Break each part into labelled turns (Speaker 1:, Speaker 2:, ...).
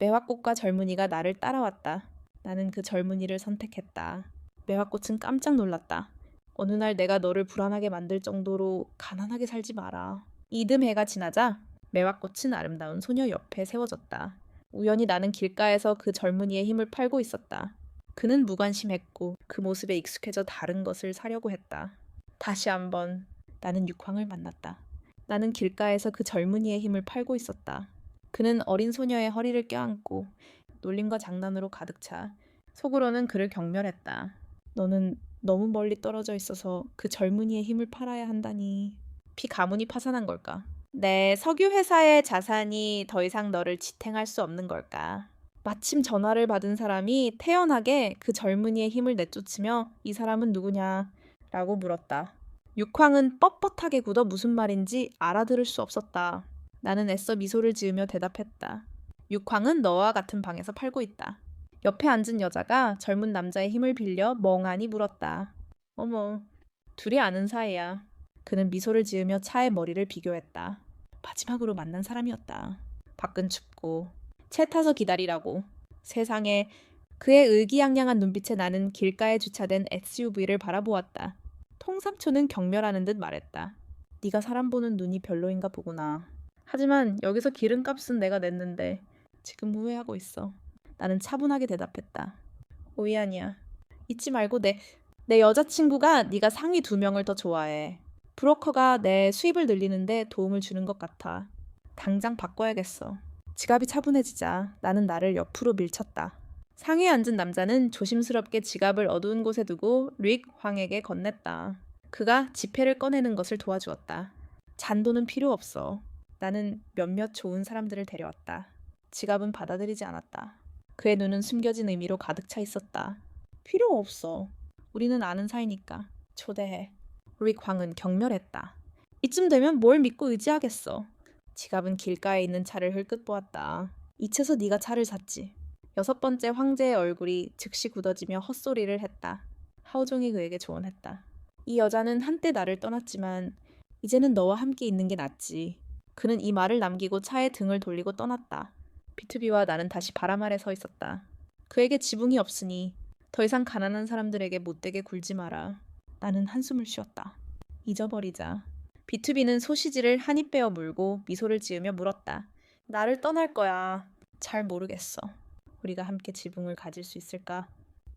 Speaker 1: 매화꽃과 젊은이가 나를 따라왔다. 나는 그 젊은이를 선택했다. 매화꽃은 깜짝 놀랐다. 어느 날 내가 너를 불안하게 만들 정도로 가난하게 살지 마라. 이듬 해가 지나자 매화꽃은 아름다운 소녀 옆에 세워졌다. 우연히 나는 길가에서 그 젊은이의 힘을 팔고 있었다. 그는 무관심했고 그 모습에 익숙해져 다른 것을 사려고 했다. 다시 한번 나는 육황을 만났다. 나는 길가에서 그 젊은이의 힘을 팔고 있었다. 그는 어린 소녀의 허리를 껴안고 놀림과 장난으로 가득 차 속으로는 그를 경멸했다. 너는 너무 멀리 떨어져 있어서 그 젊은이의 힘을 팔아야 한다니. 가문이 파산한 걸까? 내 석유 회사의 자산이 더 이상 너를 지탱할 수 없는 걸까? 마침 전화를 받은 사람이 태연하게 그 젊은이의 힘을 내쫓으며 이 사람은 누구냐? 라고 물었다. 육황은 뻣뻣하게 굳어 무슨 말인지 알아들을 수 없었다. 나는 애써 미소를 지으며 대답했다. 육황은 너와 같은 방에서 팔고 있다. 옆에 앉은 여자가 젊은 남자의 힘을 빌려 멍하니 물었다. 어머, 둘이 아는 사이야. 그는 미소를 지으며 차의 머리를 비교했다. 마지막으로 만난 사람이었다. 밖은 춥고 차 타서 기다리라고. 세상에. 그의 의기양양한 눈빛에 나는 길가에 주차된 SUV를 바라보았다. 통삼촌은 경멸하는 듯 말했다. 네가 사람 보는 눈이 별로인가 보구나. 하지만 여기서 기름값은 내가 냈는데 지금 후회하고 있어. 나는 차분하게 대답했다. 오이 아니야. 잊지 말고 내 여자친구가 네가 상위 2명을 더 좋아해. 브로커가 내 수입을 늘리는데 도움을 주는 것 같아. 당장 바꿔야겠어. 지갑이 차분해지자 나는 나를 옆으로 밀쳤다. 상위에 앉은 남자는 조심스럽게 지갑을 어두운 곳에 두고 릭 황에게 건넸다. 그가 지폐를 꺼내는 것을 도와주었다. 잔돈은 필요 없어. 나는 몇몇 좋은 사람들을 데려왔다. 지갑은 받아들이지 않았다. 그의 눈은 숨겨진 의미로 가득 차 있었다. 필요 없어. 우리는 아는 사이니까. 초대해. 릭 황은 경멸했다. 이쯤 되면 뭘 믿고 의지하겠어. 지갑은 길가에 있는 차를 흘끗 보았다. 이채서 네가 차를 샀지. 6번째 황제의 얼굴이 즉시 굳어지며 헛소리를 했다. 하오종이 그에게 조언했다. 이 여자는 한때 나를 떠났지만 이제는 너와 함께 있는 게 낫지. 그는 이 말을 남기고 차에 등을 돌리고 떠났다. 비투비와 나는 다시 바람 아래 서 있었다. 그에게 지붕이 없으니 더 이상 가난한 사람들에게 못되게 굴지 마라. 나는 한숨을 쉬었다. 잊어버리자. 비투비는 소시지를 한 입 베어 물고 미소를 지으며 물었다. 나를 떠날 거야. 잘 모르겠어. 우리가 함께 지붕을 가질 수 있을까?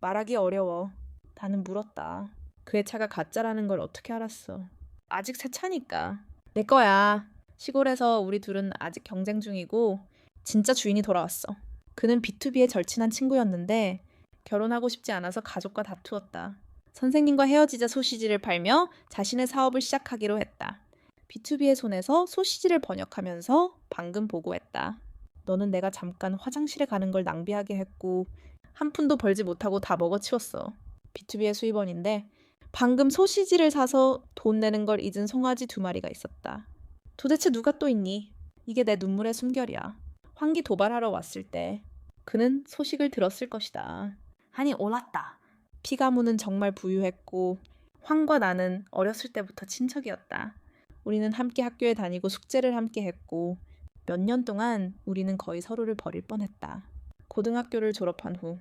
Speaker 1: 말하기 어려워. 나는 물었다. 그의 차가 가짜라는 걸 어떻게 알았어? 아직 새 차니까. 내 거야. 시골에서 우리 둘은 아직 경쟁 중이고 진짜 주인이 돌아왔어. 그는 비투비의 절친한 친구였는데 결혼하고 싶지 않아서 가족과 다투었다. 선생님과 헤어지자 소시지를 팔며 자신의 사업을 시작하기로 했다. 비투비의 손에서 소시지를 번역하면서 방금 보고했다. 너는 내가 잠깐 화장실에 가는 걸 낭비하게 했고 한 푼도 벌지 못하고 다 먹어치웠어. 비투비의 수입원인데 방금 소시지를 사서 돈 내는 걸 잊은 송아지 2마리가 있었다. 도대체 누가 또 있니? 이게 내 눈물의 숨결이야. 황기 도발하러 왔을 때 그는 소식을 들었을 것이다. 하니 옳았다. 피가문은 정말 부유했고 황과 나는 어렸을 때부터 친척이었다. 우리는 함께 학교에 다니고 숙제를 함께 했고 몇 년 동안 우리는 거의 서로를 버릴 뻔했다. 고등학교를 졸업한 후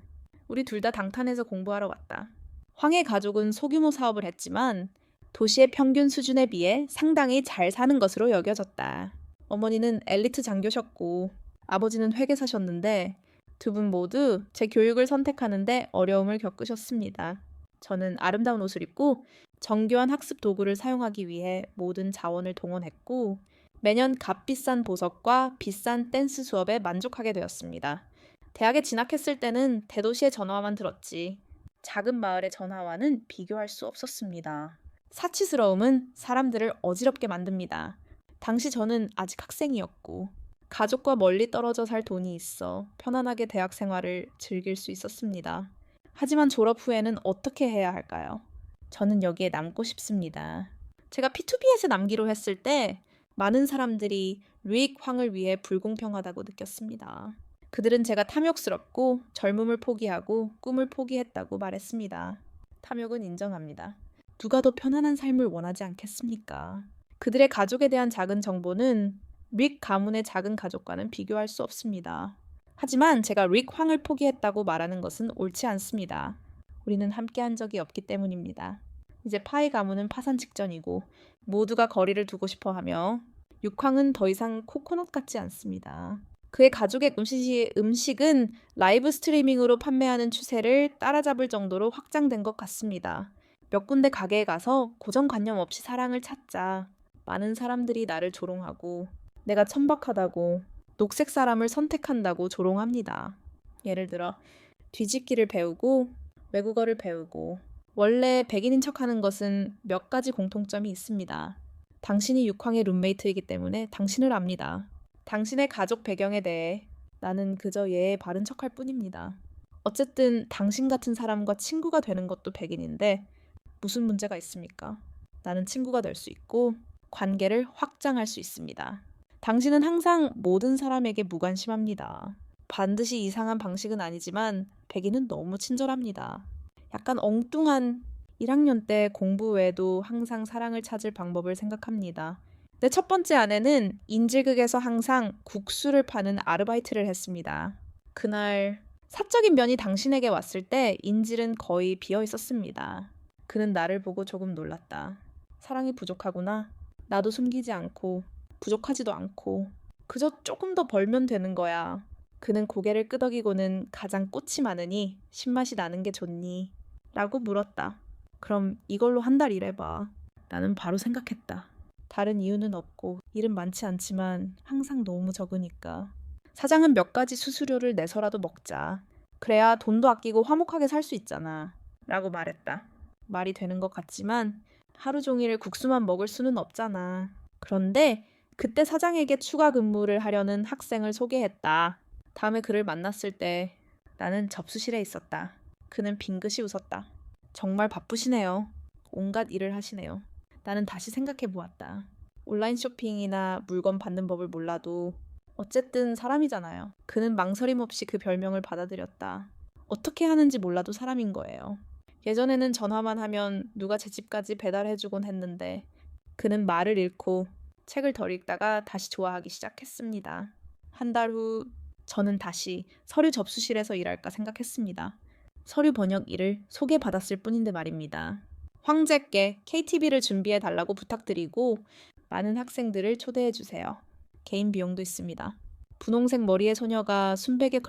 Speaker 1: 우리 둘 다 당탄해서 공부하러 갔다. 황의 가족은 소규모 사업을 했지만 도시의 평균 수준에 비해 상당히 잘 사는 것으로 여겨졌다. 어머니는 엘리트 장교셨고 아버지는 회계사셨는데 두 분 모두 제 교육을 선택하는데 어려움을 겪으셨습니다. 저는 아름다운 옷을 입고 정교한 학습 도구를 사용하기 위해 모든 자원을 동원했고 매년 값비싼 보석과 비싼 댄스 수업에 만족하게 되었습니다. 대학에 진학했을 때는 대도시의 전화와만 들었지 작은 마을의 전화와는 비교할 수 없었습니다. 사치스러움은 사람들을 어지럽게 만듭니다. 당시 저는 아직 학생이었고 가족과 멀리 떨어져 살 돈이 있어 편안하게 대학 생활을 즐길 수 있었습니다. 하지만 졸업 후에는 어떻게 해야 할까요? 저는 여기에 남고 싶습니다. 제가 P2B에서 남기로 했을 때 많은 사람들이 릭 황을 위해 불공평하다고 느꼈습니다. 그들은 제가 탐욕스럽고 젊음을 포기하고 꿈을 포기했다고 말했습니다. 탐욕은 인정합니다. 누가 더 편안한 삶을 원하지 않겠습니까? 그들의 가족에 대한 작은 정보는 릭 가문의 작은 가족과는 비교할 수 없습니다. 하지만 제가 릭 황을 포기했다고 말하는 것은 옳지 않습니다. 우리는 함께한 적이 없기 때문입니다. 이제 파이 가문은 파산 직전이고 모두가 거리를 두고 싶어하며 육황은 더 이상 코코넛 같지 않습니다. 그의 가족의 음식은 라이브 스트리밍으로 판매하는 추세를 따라잡을 정도로 확장된 것 같습니다. 몇 군데 가게에 가서 고정관념 없이 사랑을 찾자 많은 사람들이 나를 조롱하고 내가 천박하다고 녹색 사람을 선택한다고 조롱합니다. 예를 들어 뒤집기를 배우고 외국어를 배우고 원래 백인인 척하는 것은 몇 가지 공통점이 있습니다. 당신이 육황의 룸메이트이기 때문에 당신을 압니다. 당신의 가족 배경에 대해 나는 그저 예에 바른 척할 뿐입니다. 어쨌든 당신 같은 사람과 친구가 되는 것도 백인인데 무슨 문제가 있습니까? 나는 친구가 될 수 있고 관계를 확장할 수 있습니다. 당신은 항상 모든 사람에게 무관심합니다. 반드시 이상한 방식은 아니지만 백인은 너무 친절합니다. 약간 엉뚱한 1학년 때 공부 외에도 항상 사랑을 찾을 방법을 생각합니다. 내 첫 번째 아내는 인질극에서 항상 국수를 파는 아르바이트를 했습니다. 그날 사적인 면이 당신에게 왔을 때 인질은 거의 비어 있었습니다. 그는 나를 보고 조금 놀랐다. 사랑이 부족하구나. 나도 숨기지 않고 부족하지도 않고 그저 조금 더 벌면 되는 거야. 그는 고개를 끄덕이고는 가장 꽃이 많으니 신맛이 나는 게 좋니? 라고 물었다. 그럼 이걸로 한 달 일해봐. 나는 바로 생각했다. 다른 이유는 없고 일은 많지 않지만 항상 너무 적으니까. 사장은 몇 가지 수수료를 내서라도 먹자. 그래야 돈도 아끼고 화목하게 살 수 있잖아. 라고 말했다. 말이 되는 것 같지만 하루 종일 국수만 먹을 수는 없잖아. 그런데 그때 사장에게 추가 근무를 하려는 학생을 소개했다. 다음에 그를 만났을 때 나는 접수실에 있었다. 그는 빙긋이 웃었다. 정말 바쁘시네요. 온갖 일을 하시네요. 나는 다시 생각해 보았다. 온라인 쇼핑이나 물건 받는 법을 몰라도 어쨌든 사람이잖아요. 그는 망설임 없이 그 별명을 받아들였다. 어떻게 하는지 몰라도 사람인 거예요. 예전에는 전화만 하면 누가 제 집까지 배달해주곤 했는데 그는 말을 잃고 책을 덜 읽다가 다시 좋아하기 시작했습니다. 한 달 후 저는 다시 서류 접수실에서 일할까 생각했습니다. 서류 번역 일을 소개받았을 뿐인데 말입니다. 황제께 KTV를 준비해 달라고 부탁드리고 많은 학생들을 초대해 주세요. 개인 비용도 있습니다. 분홍색 머리의 소녀가 순백의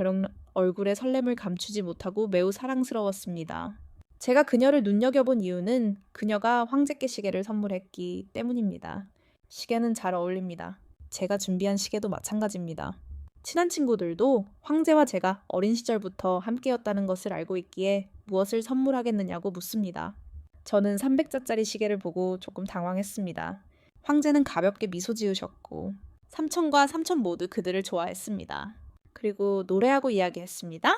Speaker 1: 얼굴에 설렘을 감추지 못하고 매우 사랑스러웠습니다. 제가 그녀를 눈여겨본 이유는 그녀가 황제께 시계를 선물했기 때문입니다. 시계는 잘 어울립니다. 제가 준비한 시계도 마찬가지입니다. 친한 친구들도 황제와 제가 어린 시절부터 함께였다는 것을 알고 있기에 무엇을 선물하겠느냐고 묻습니다. 저는 300자짜리 시계를 보고 조금 당황했습니다. 황제는 가볍게 미소 지으셨고 삼촌과 삼촌 모두 그들을 좋아했습니다. 그리고 노래하고 이야기했습니다.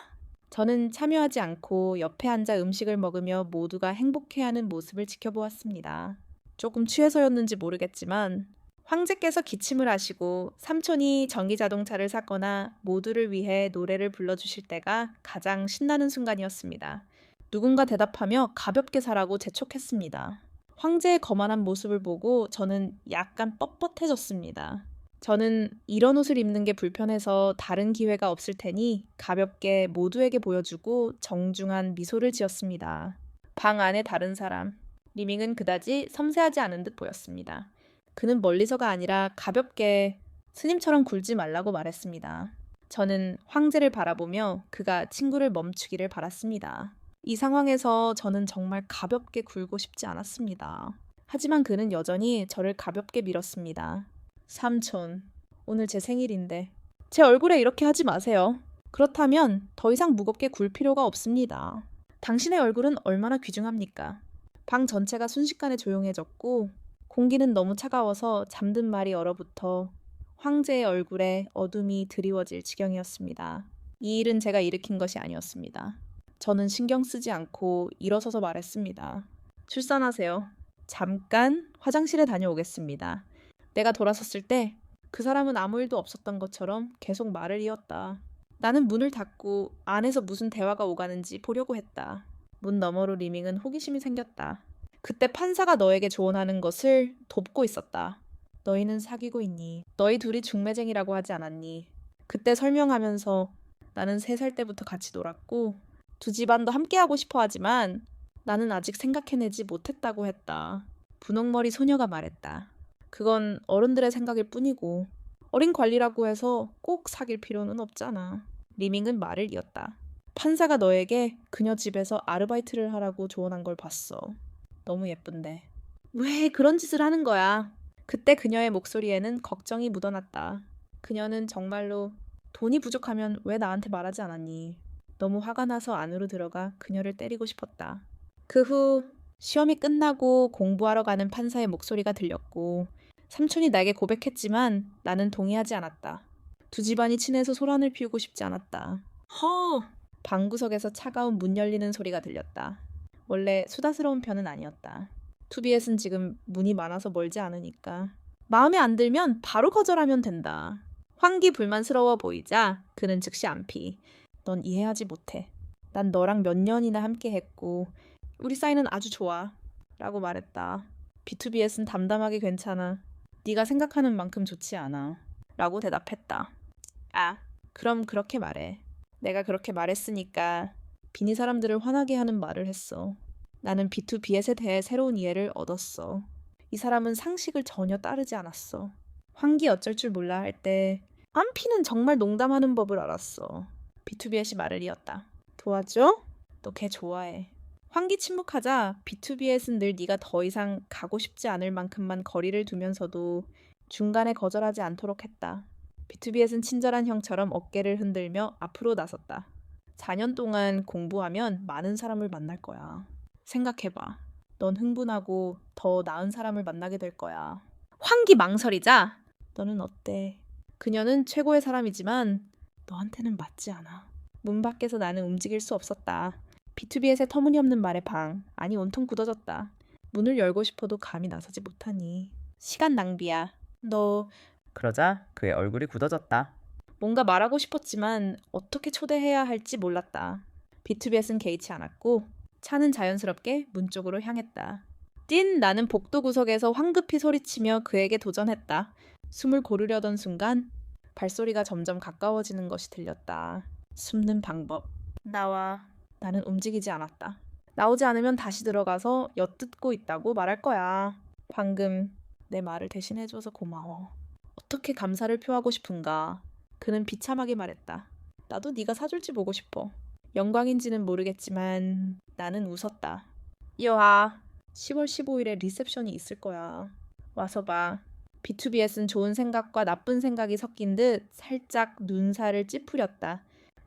Speaker 1: 저는 참여하지 않고 옆에 앉아 음식을 먹으며 모두가 행복해하는 모습을 지켜보았습니다. 조금 취해서였는지 모르겠지만 황제께서 기침을 하시고 삼촌이 전기자동차를 샀거나 모두를 위해 노래를 불러주실 때가 가장 신나는 순간이었습니다. 누군가 대답하며 가볍게 살라고 재촉했습니다. 황제의 거만한 모습을 보고 저는 약간 뻣뻣해졌습니다. 저는 이런 옷을 입는 게 불편해서 다른 기회가 없을 테니 가볍게 모두에게 보여주고 정중한 미소를 지었습니다. 방 안에 다른 사람, 리밍은 그다지 섬세하지 않은 듯 보였습니다. 그는 멀리서가 아니라 가볍게 스님처럼 굴지 말라고 말했습니다. 저는 황제를 바라보며 그가 친구를 멈추기를 바랐습니다. 이 상황에서 저는 정말 가볍게 굴고 싶지 않았습니다. 하지만 그는 여전히 저를 가볍게 밀었습니다. 삼촌, 오늘 제 생일인데 제 얼굴에 이렇게 하지 마세요. 그렇다면 더 이상 무겁게 굴 필요가 없습니다. 당신의 얼굴은 얼마나 귀중합니까? 방 전체가 순식간에 조용해졌고 공기는 너무 차가워서 잠든 말이 얼어붙어 황제의 얼굴에 어둠이 드리워질 지경이었습니다. 이 일은 제가 일으킨 것이 아니었습니다. 저는 신경 쓰지 않고 일어서서 말했습니다. 출산하세요. 잠깐 화장실에 다녀오겠습니다. 내가 돌아섰을 때 그 사람은 아무 일도 없었던 것처럼 계속 말을 이었다. 나는 문을 닫고 안에서 무슨 대화가 오가는지 보려고 했다. 문 너머로 리밍은 호기심이 생겼다. 그때 판사가 너에게 조언하는 것을 돕고 있었다. 너희는 사귀고 있니? 너희 둘이 중매쟁이라고 하지 않았니? 그때 설명하면서 나는 3살 때부터 같이 놀았고 두 집안도 함께하고 싶어 하지만 나는 아직 생각해내지 못했다고 했다. 분홍머리 소녀가 말했다. 그건 어른들의 생각일 뿐이고 어린 관리라고 해서 꼭 사귈 필요는 없잖아. 리밍은 말을 이었다. 판사가 너에게 그녀 집에서 아르바이트를 하라고 조언한 걸 봤어. 너무 예쁜데. 왜 그런 짓을 하는 거야? 그때 그녀의 목소리에는 걱정이 묻어났다. 그녀는 정말로 돈이 부족하면 왜 나한테 말하지 않았니? 너무 화가 나서 안으로 들어가 그녀를 때리고 싶었다. 그 후 시험이 끝나고 공부하러 가는 판사의 목소리가 들렸고 삼촌이 나에게 고백했지만 나는 동의하지 않았다. 두 집안이 친해서 소란을 피우고 싶지 않았다. 허! 방구석에서 차가운 문 열리는 소리가 들렸다. 원래 수다스러운 편은 아니었다. 투비엣은 지금 문이 많아서 멀지 않으니까 마음에 안 들면 바로 거절하면 된다. 환기불만스러워 보이자 그는 즉시 안피. 넌 이해하지 못해. 난 너랑 몇 년이나 함께했고 우리 사이는 아주 좋아. 라고 말했다. B2BS는 담담하게 괜찮아. 네가 생각하는 만큼 좋지 않아. 라고 대답했다. 아, 그럼 그렇게 말해. 내가 그렇게 말했으니까 비니 사람들을 화나게 하는 말을 했어. 나는 B2BS에 대해 새로운 이해를 얻었어. 이 사람은 상식을 전혀 따르지 않았어. 환기 어쩔 줄 몰라 할 때 안피는 정말 농담하는 법을 알았어. B2BS이 말을 이었다. 도와줘? 너 걔 좋아해. 환기 침묵하자 B2BS는 늘 네가 더 이상 가고 싶지 않을 만큼만 거리를 두면서도 중간에 거절하지 않도록 했다. B2BS는 친절한 형처럼 어깨를 흔들며 앞으로 나섰다. 4년 동안 공부하면 많은 사람을 만날 거야. 생각해봐. 넌 흥분하고 더 나은 사람을 만나게 될 거야. 환기 망설이자. 너는 어때? 그녀는 최고의 사람이지만 너한테는 맞지 않아. 문 밖에서 나는 움직일 수 없었다. B2BS의 터무니없는 말에 아니 온통 굳어졌다. 문을 열고 싶어도 감히 나서지 못하니. 시간 낭비야. 너...
Speaker 2: 그러자 그의 얼굴이 굳어졌다.
Speaker 1: 뭔가 말하고 싶었지만 어떻게 초대해야 할지 몰랐다. B2BS는 개의치 않았고 차는 자연스럽게 문 쪽으로 향했다. 뛴 나는 복도 구석에서 황급히 소리치며 그에게 도전했다. 숨을 고르려던 순간 발소리가 점점 가까워지는 것이 들렸다. 숨는 방법. 나와. 나는 움직이지 않았다. 나오지 않으면 다시 들어가서 엿듣고 있다고 말할 거야. 방금 내 말을 대신해줘서 고마워. 어떻게 감사를 표하고 싶은가. 그는 비참하게 말했다. 나도 네가 사줄지 보고 싶어. 영광인지는 모르겠지만 나는 웃었다. 이어하. 10월 15일에 리셉션이 있을 거야. 와서 봐. B2BS는 좋은 생각과 나쁜 생각이 섞인 듯 살짝 눈살을 찌푸렸다.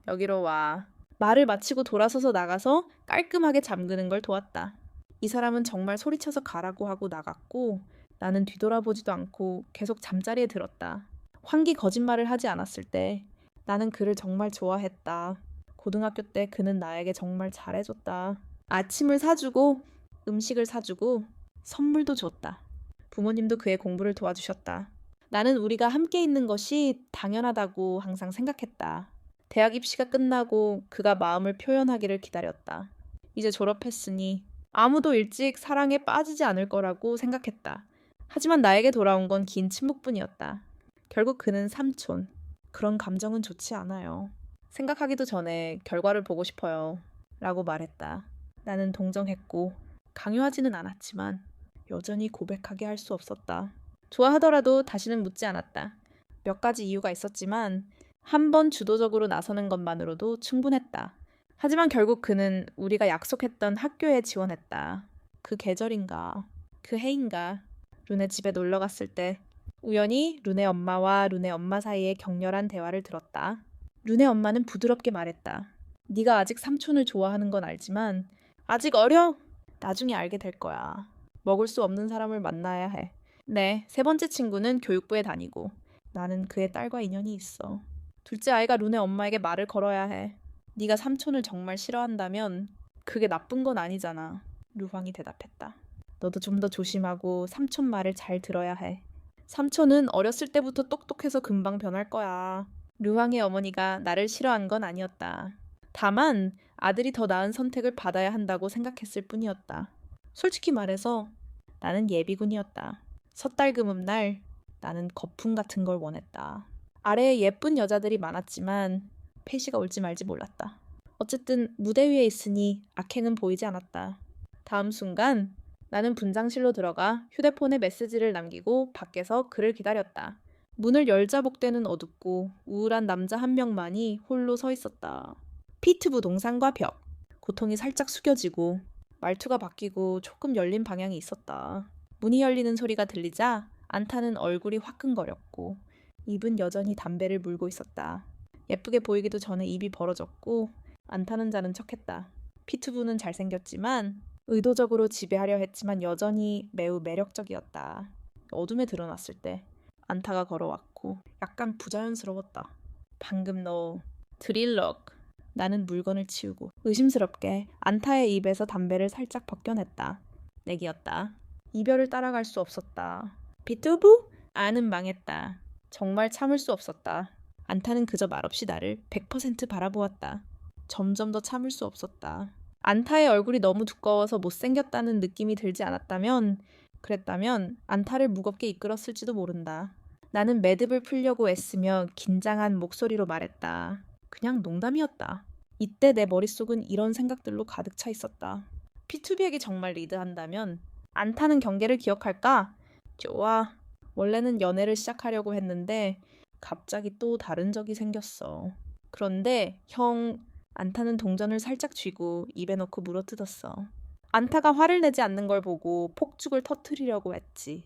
Speaker 1: 여기로 와. 말을 마치고 돌아서서 나가서 깔끔하게 잠그는 걸 도왔다. 이 사람은 정말 소리쳐서 가라고 하고 나갔고 나는 뒤돌아보지도 않고 계속 잠자리에 들었다. 환기 거짓말을 하지 않았을 때 나는 그를 정말 좋아했다. 고등학교 때 그는 나에게 정말 잘해줬다. 아침을 사주고 음식을 사주고 선물도 줬다. 부모님도 그의 공부를 도와주셨다. 나는 우리가 함께 있는 것이 당연하다고 항상 생각했다. 대학 입시가 끝나고 그가 마음을 표현하기를 기다렸다. 이제 졸업했으니 아무도 일찍 사랑에 빠지지 않을 거라고 생각했다. 하지만 나에게 돌아온 건 긴 침묵뿐이었다. 결국 그는 삼촌. 그런 감정은 좋지 않아요. 생각하기도 전에 결과를 보고 싶어요. 라고 말했다. 나는 동정했고 강요하지는 않았지만 여전히 고백하게 할 수 없었다. 좋아하더라도 다시는 묻지 않았다. 몇 가지 이유가 있었지만 한 번 주도적으로 나서는 것만으로도 충분했다. 하지만 결국 그는 우리가 약속했던 학교에 지원했다. 그 계절인가, 그 해인가, 룬의 집에 놀러 갔을 때 우연히 룬의 엄마와 룬의 엄마 사이에 격렬한 대화를 들었다. 룬의 엄마는 부드럽게 말했다. 네가 아직 삼촌을 좋아하는 건 알지만 아직 어려! 나중에 알게 될 거야. 먹을 수 없는 사람을 만나야 해. 네, 3번째 친구는 교육부에 다니고 나는 그의 딸과 인연이 있어. 둘째 아이가 룬의 엄마에게 말을 걸어야 해. 네가 삼촌을 정말 싫어한다면 그게 나쁜 건 아니잖아. 루황이 대답했다. 너도 좀 더 조심하고 삼촌 말을 잘 들어야 해. 삼촌은 어렸을 때부터 똑똑해서 금방 변할 거야. 루황의 어머니가 나를 싫어한 건 아니었다. 다만 아들이 더 나은 선택을 받아야 한다고 생각했을 뿐이었다. 솔직히 말해서 나는 예비군이었다. 섣달금음날 나는 거품 같은 걸 원했다. 아래에 예쁜 여자들이 많았지만 폐시가 올지 말지 몰랐다. 어쨌든 무대 위에 있으니 악행은 보이지 않았다. 다음 순간 나는 분장실로 들어가 휴대폰에 메시지를 남기고 밖에서 그를 기다렸다. 문을 열자 복대는 어둡고 우울한 남자 한 명만이 홀로 서 있었다. 피트 부동산과 벽. 고통이 살짝 숙여지고 말투가 바뀌고 조금 열린 방향이 있었다. 문이 열리는 소리가 들리자 안타는 얼굴이 화끈거렸고 입은 여전히 담배를 물고 있었다. 예쁘게 보이기도 전에 입이 벌어졌고 안타는 자는 척했다. 피트부는 잘생겼지만 의도적으로 지배하려 했지만 여전히 매우 매력적이었다. 어둠에 드러났을 때 안타가 걸어왔고 약간 부자연스러웠다. 방금 너 드릴럭. 나는 물건을 치우고 의심스럽게 안타의 입에서 담배를 살짝 벗겨냈다. 내기였다. 이별을 따라갈 수 없었다. 피투부? 아는 망했다. 정말 참을 수 없었다. 안타는 그저 말없이 나를 100% 바라보았다. 점점 더 참을 수 없었다. 안타의 얼굴이 너무 두꺼워서 못생겼다는 느낌이 들지 그랬다면 안타를 무겁게 이끌었을지도 모른다. 나는 매듭을 풀려고 애쓰며 긴장한 목소리로 말했다. 그냥 농담이었다. 이때 내 머릿속은 이런 생각들로 가득 차 있었다. P2B에게 정말 리드한다면 안타는 경계를 기억할까? 좋아. 원래는 연애를 시작하려고 했는데 갑자기 또 다른 적이 생겼어. 그런데 안타는 동전을 살짝 쥐고 입에 넣고 물어뜯었어. 안타가 화를 내지 않는 걸 보고 폭죽을 터뜨리려고 했지.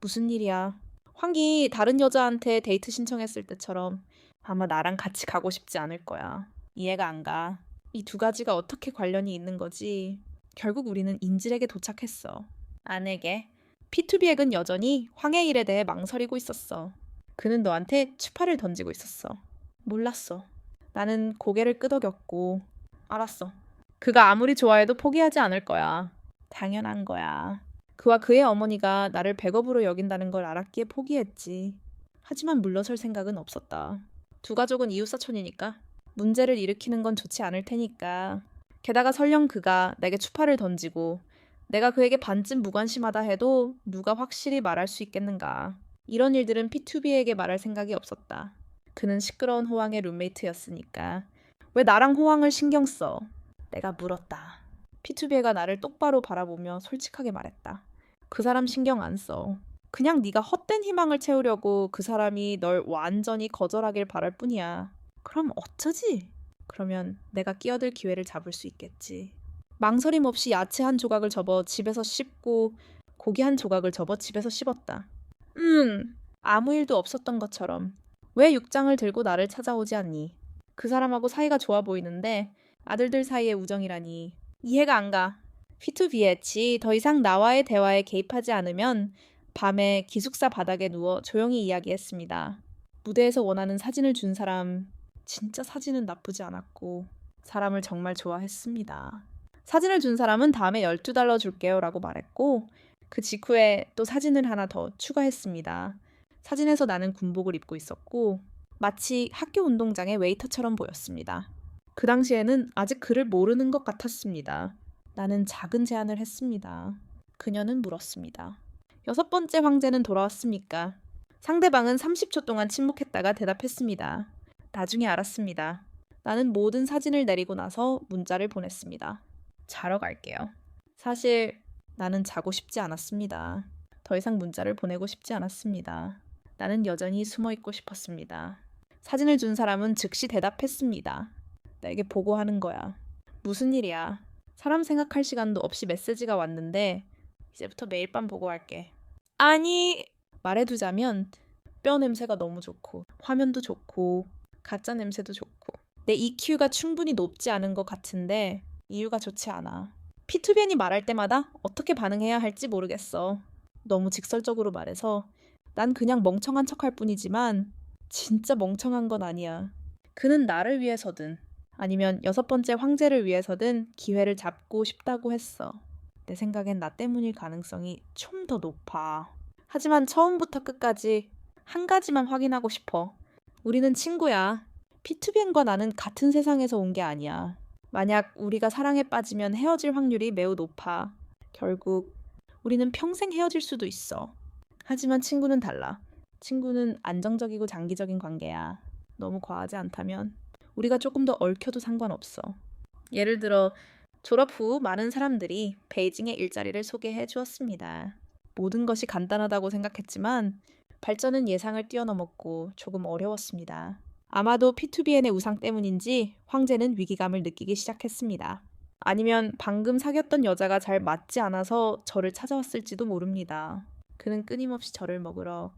Speaker 1: 무슨 일이야? 황기 다른 여자한테 데이트 신청했을 때처럼 아마 나랑 같이 가고 싶지 않을 거야. 이해가 안 가. 이 두 가지가 어떻게 관련이 있는 거지? 결국 우리는 인질에게 도착했어. 아내게. P2B액은 여전히 황의 일에 대해 망설이고 있었어. 그는 너한테 추파를 던지고 있었어. 몰랐어. 나는 고개를 끄덕였고 알았어. 그가 아무리 좋아해도 포기하지 않을 거야. 당연한 거야. 그와 그의 어머니가 나를 백업으로 여긴다는 걸 알았기에 포기했지. 하지만 물러설 생각은 없었다. 두 가족은 이웃사촌이니까 문제를 일으키는 건 좋지 않을 테니까. 게다가 설령 그가 내게 추파를 던지고 내가 그에게 반쯤 무관심하다 해도 누가 확실히 말할 수 있겠는가. 이런 일들은 P2B에게 말할 생각이 없었다. 그는 시끄러운 호황의 룸메이트였으니까. 왜 나랑 호황을 신경 써? 내가 물었다. P2B가 나를 똑바로 바라보며 솔직하게 말했다. 그 사람 신경 안 써. 그냥 네가 헛된 희망을 채우려고 그 사람이 널 완전히 거절하길 바랄 뿐이야. 그럼 어쩌지? 그러면 내가 끼어들 기회를 잡을 수 있겠지. 망설임 없이 야채 한 조각을 접어 집에서 씹고 고기 한 조각을 접어 집에서 씹었다. 아무 일도 없었던 것처럼. 왜 육장을 들고 나를 찾아오지 않니? 그 사람하고 사이가 좋아 보이는데 아들들 사이의 우정이라니. 이해가 안 가. P2B했지. 더 이상 나와의 대화에 개입하지 않으면 밤에 기숙사 바닥에 누워 조용히 이야기했습니다. 무대에서 원하는 사진을 준 사람, 진짜 사진은 나쁘지 않았고 사람을 정말 좋아했습니다. 사진을 준 사람은 다음에 $12 줄게요 라고 말했고 그 직후에 또 사진을 하나 더 추가했습니다. 사진에서 나는 군복을 입고 있었고 마치 학교 운동장의 웨이터처럼 보였습니다. 그 당시에는 아직 그를 모르는 것 같았습니다. 나는 작은 제안을 했습니다. 그녀는 물었습니다. 6번째 황제는 돌아왔습니까? 상대방은 30초 동안 침묵했다가 대답했습니다. 나중에 알았습니다. 나는 모든 사진을 내리고 나서 문자를 보냈습니다. 자러 갈게요. 사실 나는 자고 싶지 않았습니다. 더 이상 문자를 보내고 싶지 않았습니다. 나는 여전히 숨어 있고 싶었습니다. 사진을 준 사람은 즉시 대답했습니다. 내게 보고하는 거야. 무슨 일이야? 사람 생각할 시간도 없이 메시지가 왔는데 이제부터 매일 밤 보고할게. 아니, 말해두자면 뼈 냄새가 너무 좋고 화면도 좋고 가짜 냄새도 좋고 내 EQ가 충분히 높지 않은 것 같은데 이유가 좋지 않아. P2B이 말할 때마다 어떻게 반응해야 할지 모르겠어. 너무 직설적으로 말해서 난 그냥 멍청한 척할 뿐이지만 진짜 멍청한 건 아니야. 그는 나를 위해서든 아니면 6번째 황제를 위해서든 기회를 잡고 싶다고 했어. 내 생각엔 나 때문일 가능성이 좀 더 높아. 하지만 처음부터 끝까지 한 가지만 확인하고 싶어. 우리는 친구야. P2B과 나는 같은 세상에서 온 게 아니야. 만약 우리가 사랑에 빠지면 헤어질 확률이 매우 높아. 결국 우리는 평생 헤어질 수도 있어. 하지만 친구는 달라. 친구는 안정적이고 장기적인 관계야. 너무 과하지 않다면. 우리가 조금 더 얽혀도 상관없어. 예를 들어 졸업 후 많은 사람들이 베이징의 일자리를 소개해 주었습니다. 모든 것이 간단하다고 생각했지만 발전은 예상을 뛰어넘었고 조금 어려웠습니다. 아마도 P2BN의 우상 때문인지 황제는 위기감을 느끼기 시작했습니다. 아니면 방금 사귀었던 여자가 잘 맞지 않아서 저를 찾아왔을지도 모릅니다. 그는 끊임없이 저를 먹으러,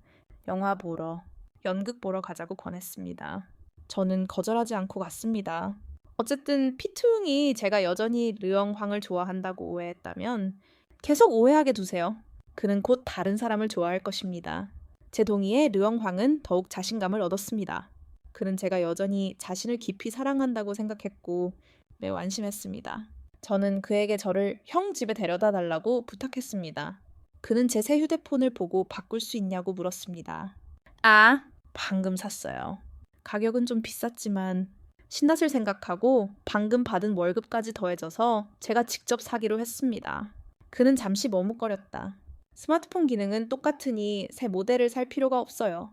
Speaker 1: 영화 보러, 연극 보러 가자고 권했습니다. 저는 거절하지 않고 갔습니다. 어쨌든 피투응이 제가 여전히 르엉황을 좋아한다고 오해했다면 계속 오해하게 두세요. 그는 곧 다른 사람을 좋아할 것입니다. 제 동의에 르엉황은 더욱 자신감을 얻었습니다. 그는 제가 여전히 자신을 깊이 사랑한다고 생각했고 매우 안심했습니다. 저는 그에게 저를 형 집에 데려다 달라고 부탁했습니다. 그는 제 새 휴대폰을 보고 바꿀 수 있냐고 물었습니다. 아, 방금 샀어요. 가격은 좀 비쌌지만 신났을 생각하고 방금 받은 월급까지 더해져서 제가 직접 사기로 했습니다. 그는 잠시 머뭇거렸다. 스마트폰 기능은 똑같으니 새 모델을 살 필요가 없어요.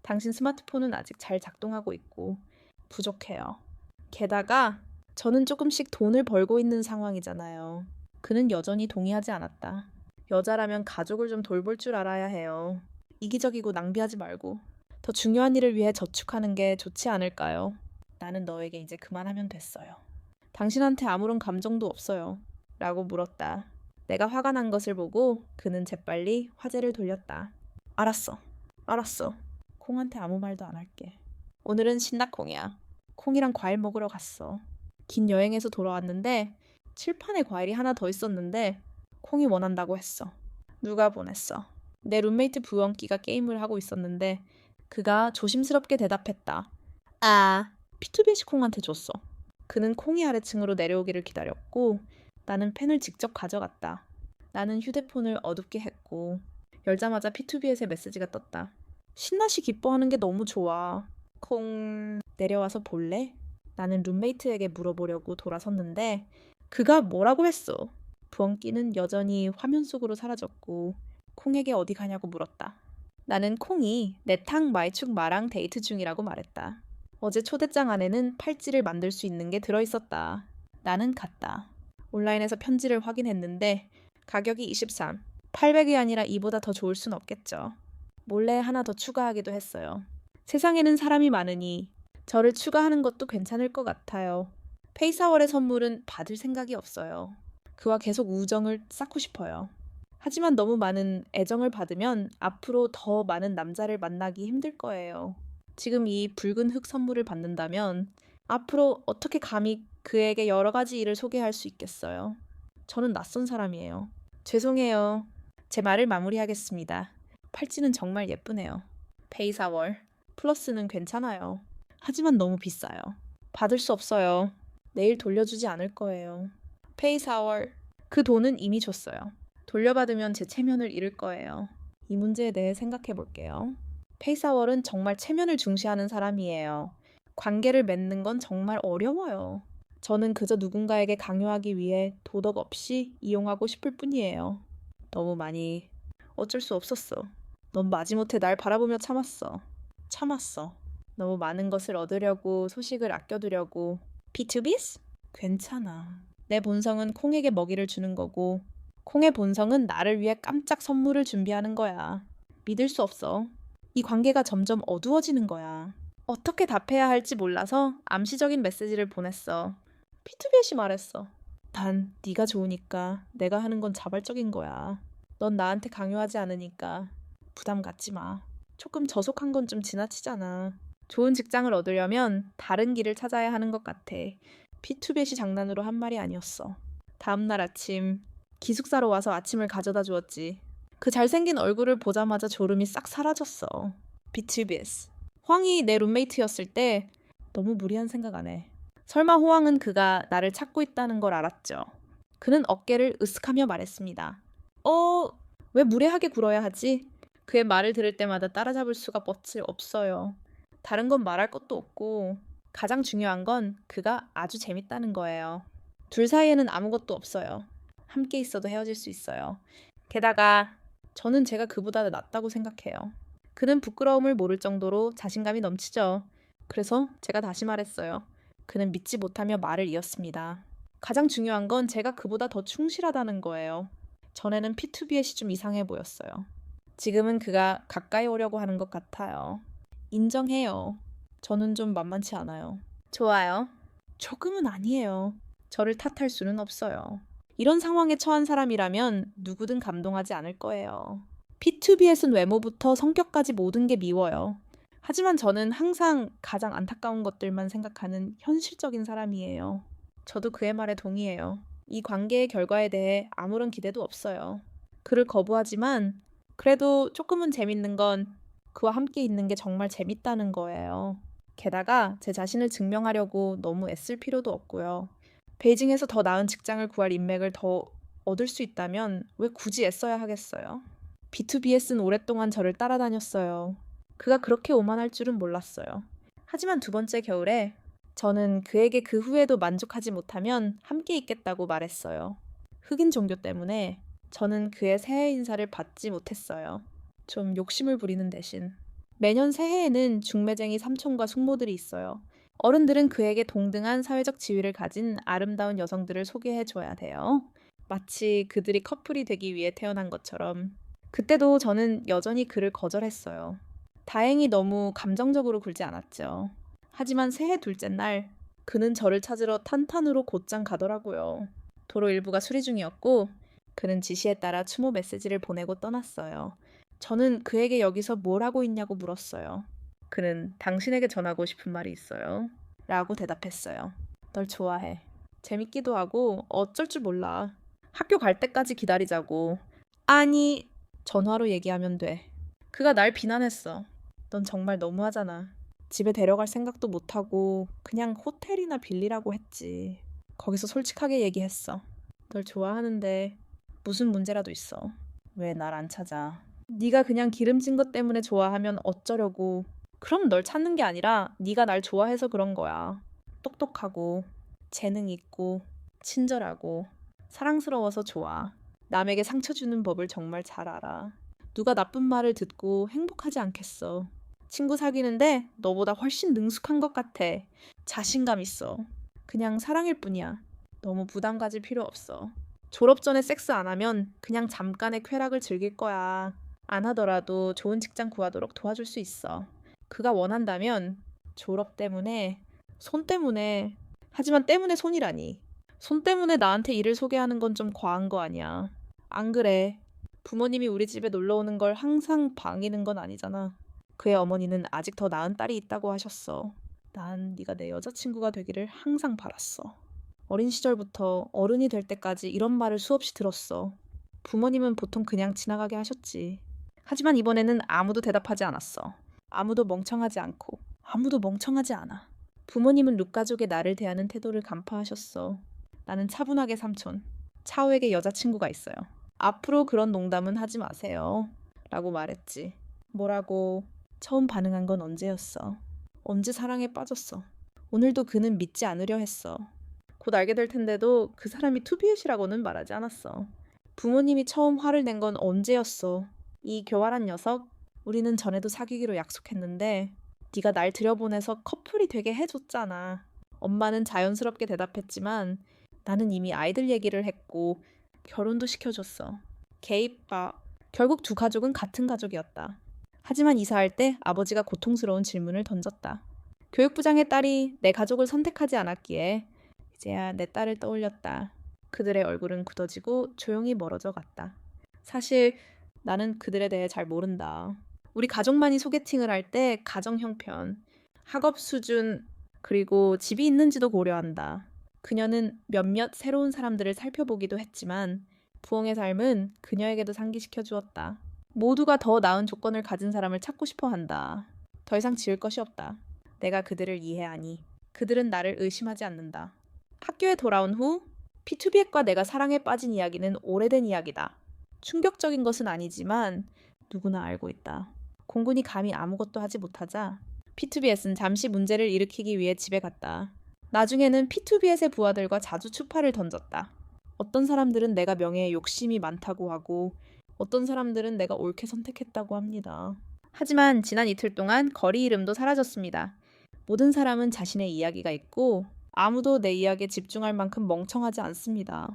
Speaker 1: 당신 스마트폰은 아직 잘 작동하고 있고 부족해요. 게다가 저는 조금씩 돈을 벌고 있는 상황이잖아요. 그는 여전히 동의하지 않았다. 여자라면 가족을 좀 돌볼 줄 알아야 해요. 이기적이고 낭비하지 말고 더 중요한 일을 위해 저축하는 게 좋지 않을까요? 나는 너에게 이제 그만하면 됐어요. 당신한테 아무런 감정도 없어요. 라고 물었다. 내가 화가 난 것을 보고 그는 재빨리 화제를 돌렸다. 알았어. 콩한테 아무 말도 안 할게. 오늘은 신나콩이야. 콩이랑 과일 먹으러 갔어. 긴 여행에서 돌아왔는데 칠판에 과일이 하나 더 있었는데 콩이 원한다고 했어. 누가 보냈어? 내 룸메이트 부엉기가 게임을 하고 있었는데 그가 조심스럽게 대답했다. 아, 피투비시 콩한테 줬어. 그는 콩이 아래층으로 내려오기를 기다렸고 나는 펜을 직접 가져갔다. 나는 휴대폰을 어둡게 했고 열자마자 P2B에서 메시지가 떴다. 신나시 기뻐하는 게 너무 좋아. 콩 내려와서 볼래? 나는 룸메이트에게 물어보려고 돌아섰는데 그가 뭐라고 했어? 부엉기는 여전히 화면 속으로 사라졌고 콩에게 어디 가냐고 물었다. 나는 콩이 내탕 마이축 마랑 데이트 중이라고 말했다. 어제 초대장 안에는 팔찌를 만들 수 있는 게 들어있었다. 나는 갔다. 온라인에서 편지를 확인했는데 가격이 23. 800이 아니라 이보다 더 좋을 순 없겠죠. 몰래 하나 더 추가하기도 했어요. 세상에는 사람이 많으니 저를 추가하는 것도 괜찮을 것 같아요. 페이사월의 선물은 받을 생각이 없어요. 그와 계속 우정을 쌓고 싶어요. 하지만 너무 많은 애정을 받으면 앞으로 더 많은 남자를 만나기 힘들 거예요. 지금 이 붉은 흙 선물을 받는다면 앞으로 어떻게 감히 그에게 여러 가지 일을 소개할 수 있겠어요. 저는 낯선 사람이에요. 죄송해요. 제 말을 마무리하겠습니다. 팔찌는 정말 예쁘네요. 페이사월. 플러스는 괜찮아요. 하지만 너무 비싸요. 받을 수 없어요. 내일 돌려주지 않을 거예요. 페이사월. 그 돈은 이미 줬어요. 돌려받으면 제 체면을 잃을 거예요. 이 문제에 대해 생각해 볼게요. 페이사월은 정말 체면을 중시하는 사람이에요. 관계를 맺는 건 정말 어려워요. 저는 그저 누군가에게 강요하기 위해 도덕 없이 이용하고 싶을 뿐이에요. 너무 많이 어쩔 수 없었어. 넌 마지못해 날 바라보며 참았어. 너무 많은 것을 얻으려고 소식을 아껴두려고. P2Bs? 괜찮아. 내 본성은 콩에게 먹이를 주는 거고 콩의 본성은 나를 위해 깜짝 선물을 준비하는 거야. 믿을 수 없어. 이 관계가 점점 어두워지는 거야. 어떻게 답해야 할지 몰라서 암시적인 메시지를 보냈어. P2B이 말했어. 단 네가 좋으니까 내가 하는 건 자발적인 거야. 넌 나한테 강요하지 않으니까 부담 갖지 마. 조금 저속한 건 좀 지나치잖아. 좋은 직장을 얻으려면 다른 길을 찾아야 하는 것 같아. P2B이 장난으로 한 말이 아니었어. 다음날 아침 기숙사로 와서 아침을 가져다 주었지. 그 잘생긴 얼굴을 보자마자 졸음이 싹 사라졌어. P2B. 호황이 내 룸메이트였을 때 너무 무리한 생각 안 해. 설마 호황은 그가 나를 찾고 있다는 걸 알았죠. 그는 어깨를 으쓱하며 말했습니다. 왜 무례하게 굴어야 하지? 그의 말을 들을 때마다 따라잡을 수가 뻗칠 없어요. 다른 건 말할 것도 없고 가장 중요한 건 그가 아주 재밌다는 거예요. 둘 사이에는 아무것도 없어요. 함께 있어도 헤어질 수 있어요. 게다가 저는 제가 그보다 낫다고 생각해요. 그는 부끄러움을 모를 정도로 자신감이 넘치죠. 그래서 제가 다시 말했어요. 그는 믿지 못하며 말을 이었습니다. 가장 중요한 건 제가 그보다 더 충실하다는 거예요. 전에는 P2B햇이 좀 이상해 보였어요. 지금은 그가 가까이 오려고 하는 것 같아요. 인정해요. 저는 좀 만만치 않아요. 좋아요. 조금은 아니에요. 저를 탓할 수는 없어요. 이런 상황에 처한 사람이라면 누구든 감동하지 않을 거예요. P2B햇은 외모부터 성격까지 모든 게 미워요. 하지만 저는 항상 가장 안타까운 것들만 생각하는 현실적인 사람이에요. 저도 그의 말에 동의해요. 이 관계의 결과에 대해 아무런 기대도 없어요. 그를 거부하지만 그래도 조금은 재밌는 건 그와 함께 있는 게 정말 재밌다는 거예요. 게다가 제 자신을 증명하려고 너무 애쓸 필요도 없고요. 베이징에서 더 나은 직장을 구할 인맥을 더 얻을 수 있다면 왜 굳이 애써야 하겠어요? B2B햇은 오랫동안 저를 따라다녔어요. 그가 그렇게 오만할 줄은 몰랐어요. 하지만 두 번째 겨울에 저는 그에게 그 후에도 만족하지 못하면 함께 있겠다고 말했어요. 흑인 종교 때문에 저는 그의 새해 인사를 받지 못했어요. 좀 욕심을 부리는 대신. 매년 새해에는 중매쟁이 삼촌과 숙모들이 있어요. 어른들은 그에게 동등한 사회적 지위를 가진 아름다운 여성들을 소개해 줘야 돼요. 마치 그들이 커플이 되기 위해 태어난 것처럼. 그때도 저는 여전히 그를 거절했어요. 다행히 너무 감정적으로 굴지 않았죠. 하지만 새해 둘째 날 그는 저를 찾으러 탄탄으로 곧장 가더라고요. 도로 일부가 수리 중이었고 그는 지시에 따라 추모 메시지를 보내고 떠났어요. 저는 그에게 여기서 뭘 하고 있냐고 물었어요. 그는 당신에게 전하고 싶은 말이 있어요. 라고 대답했어요. 널 좋아해. 재밌기도 하고 어쩔 줄 몰라. 학교 갈 때까지 기다리자고. 아니, 전화로 얘기하면 돼. 그가 날 비난했어. 넌 정말 너무하잖아. 집에 데려갈 생각도 못하고 그냥 호텔이나 빌리라고 했지. 거기서 솔직하게 얘기했어. 널 좋아하는데 무슨 문제라도 있어. 왜 날 안 찾아? 네가 그냥 기름진 것 때문에 좋아하면 어쩌려고. 그럼 널 찾는 게 아니라 네가 날 좋아해서 그런 거야. 똑똑하고 재능 있고 친절하고 사랑스러워서 좋아. 남에게 상처 주는 법을 정말 잘 알아. 누가 나쁜 말을 듣고 행복하지 않겠어. 친구 사귀는데 너보다 훨씬 능숙한 것 같아. 자신감 있어. 그냥 사랑일 뿐이야. 너무 부담 가질 필요 없어. 졸업 전에 섹스 안 하면 그냥 잠깐의 쾌락을 즐길 거야. 안 하더라도 좋은 직장 구하도록 도와줄 수 있어. 그가 원한다면 졸업 때문에, 손 때문에, 하지만 때문에 손이라니. 손 때문에 나한테 일을 소개하는 건 좀 과한 거 아니야. 안 그래. 부모님이 우리 집에 놀러 오는 걸 항상 방해는 건 아니잖아. 그의 어머니는 아직 더 나은 딸이 있다고 하셨어. 난 네가 내 여자친구가 되기를 항상 바랐어. 어린 시절부터 어른이 될 때까지 이런 말을 수없이 들었어. 부모님은 보통 그냥 지나가게 하셨지. 하지만 이번에는 아무도 대답하지 않았어. 아무도 멍청하지 않고 아무도 멍청하지 않아. 부모님은 룩 가족의 나를 대하는 태도를 간파하셨어. 나는 차분하게 삼촌, 차오에게 여자친구가 있어요. 앞으로 그런 농담은 하지 마세요. 라고 말했지. 뭐라고? 처음 반응한 건 언제였어? 언제 사랑에 빠졌어? 오늘도 그는 믿지 않으려 했어. 곧 알게 될 텐데도 그 사람이 투비엣이라고는 말하지 않았어. 부모님이 처음 화를 낸 건 언제였어? 이 교활한 녀석? 우리는 전에도 사귀기로 약속했는데 네가 날 들여보내서 커플이 되게 해줬잖아. 엄마는 자연스럽게 대답했지만 나는 이미 아이들 얘기를 했고 결혼도 시켜줬어. 개입바. 결국 두 가족은 같은 가족이었다. 하지만 이사할 때 아버지가 고통스러운 질문을 던졌다. 교육부장의 딸이 내 가족을 선택하지 않았기에 이제야 내 딸을 떠올렸다. 그들의 얼굴은 굳어지고 조용히 멀어져 갔다. 사실 나는 그들에 대해 잘 모른다. 우리 가족만이 소개팅을 할 때 가정 형편, 학업 수준, 그리고 집이 있는지도 고려한다. 그녀는 몇몇 새로운 사람들을 살펴보기도 했지만 부엉의 삶은 그녀에게도 상기시켜 주었다. 모두가 더 나은 조건을 가진 사람을 찾고 싶어 한다. 더 이상 지을 것이 없다. 내가 그들을 이해하니 그들은 나를 의심하지 않는다. 학교에 돌아온 후 P2B햇과 내가 사랑에 빠진 이야기는 오래된 이야기다. 충격적인 것은 아니지만 누구나 알고 있다. 공군이 감히 아무것도 하지 못하자 P2B햇은 잠시 문제를 일으키기 위해 집에 갔다. 나중에는 P2B햇의 부하들과 자주 추파를 던졌다. 어떤 사람들은 내가 명예에 욕심이 많다고 하고 어떤 사람들은 내가 옳게 선택했다고 합니다. 하지만 지난 이틀 동안 거리 이름도 사라졌습니다. 모든 사람은 자신의 이야기가 있고 아무도 내 이야기에 집중할 만큼 멍청하지 않습니다.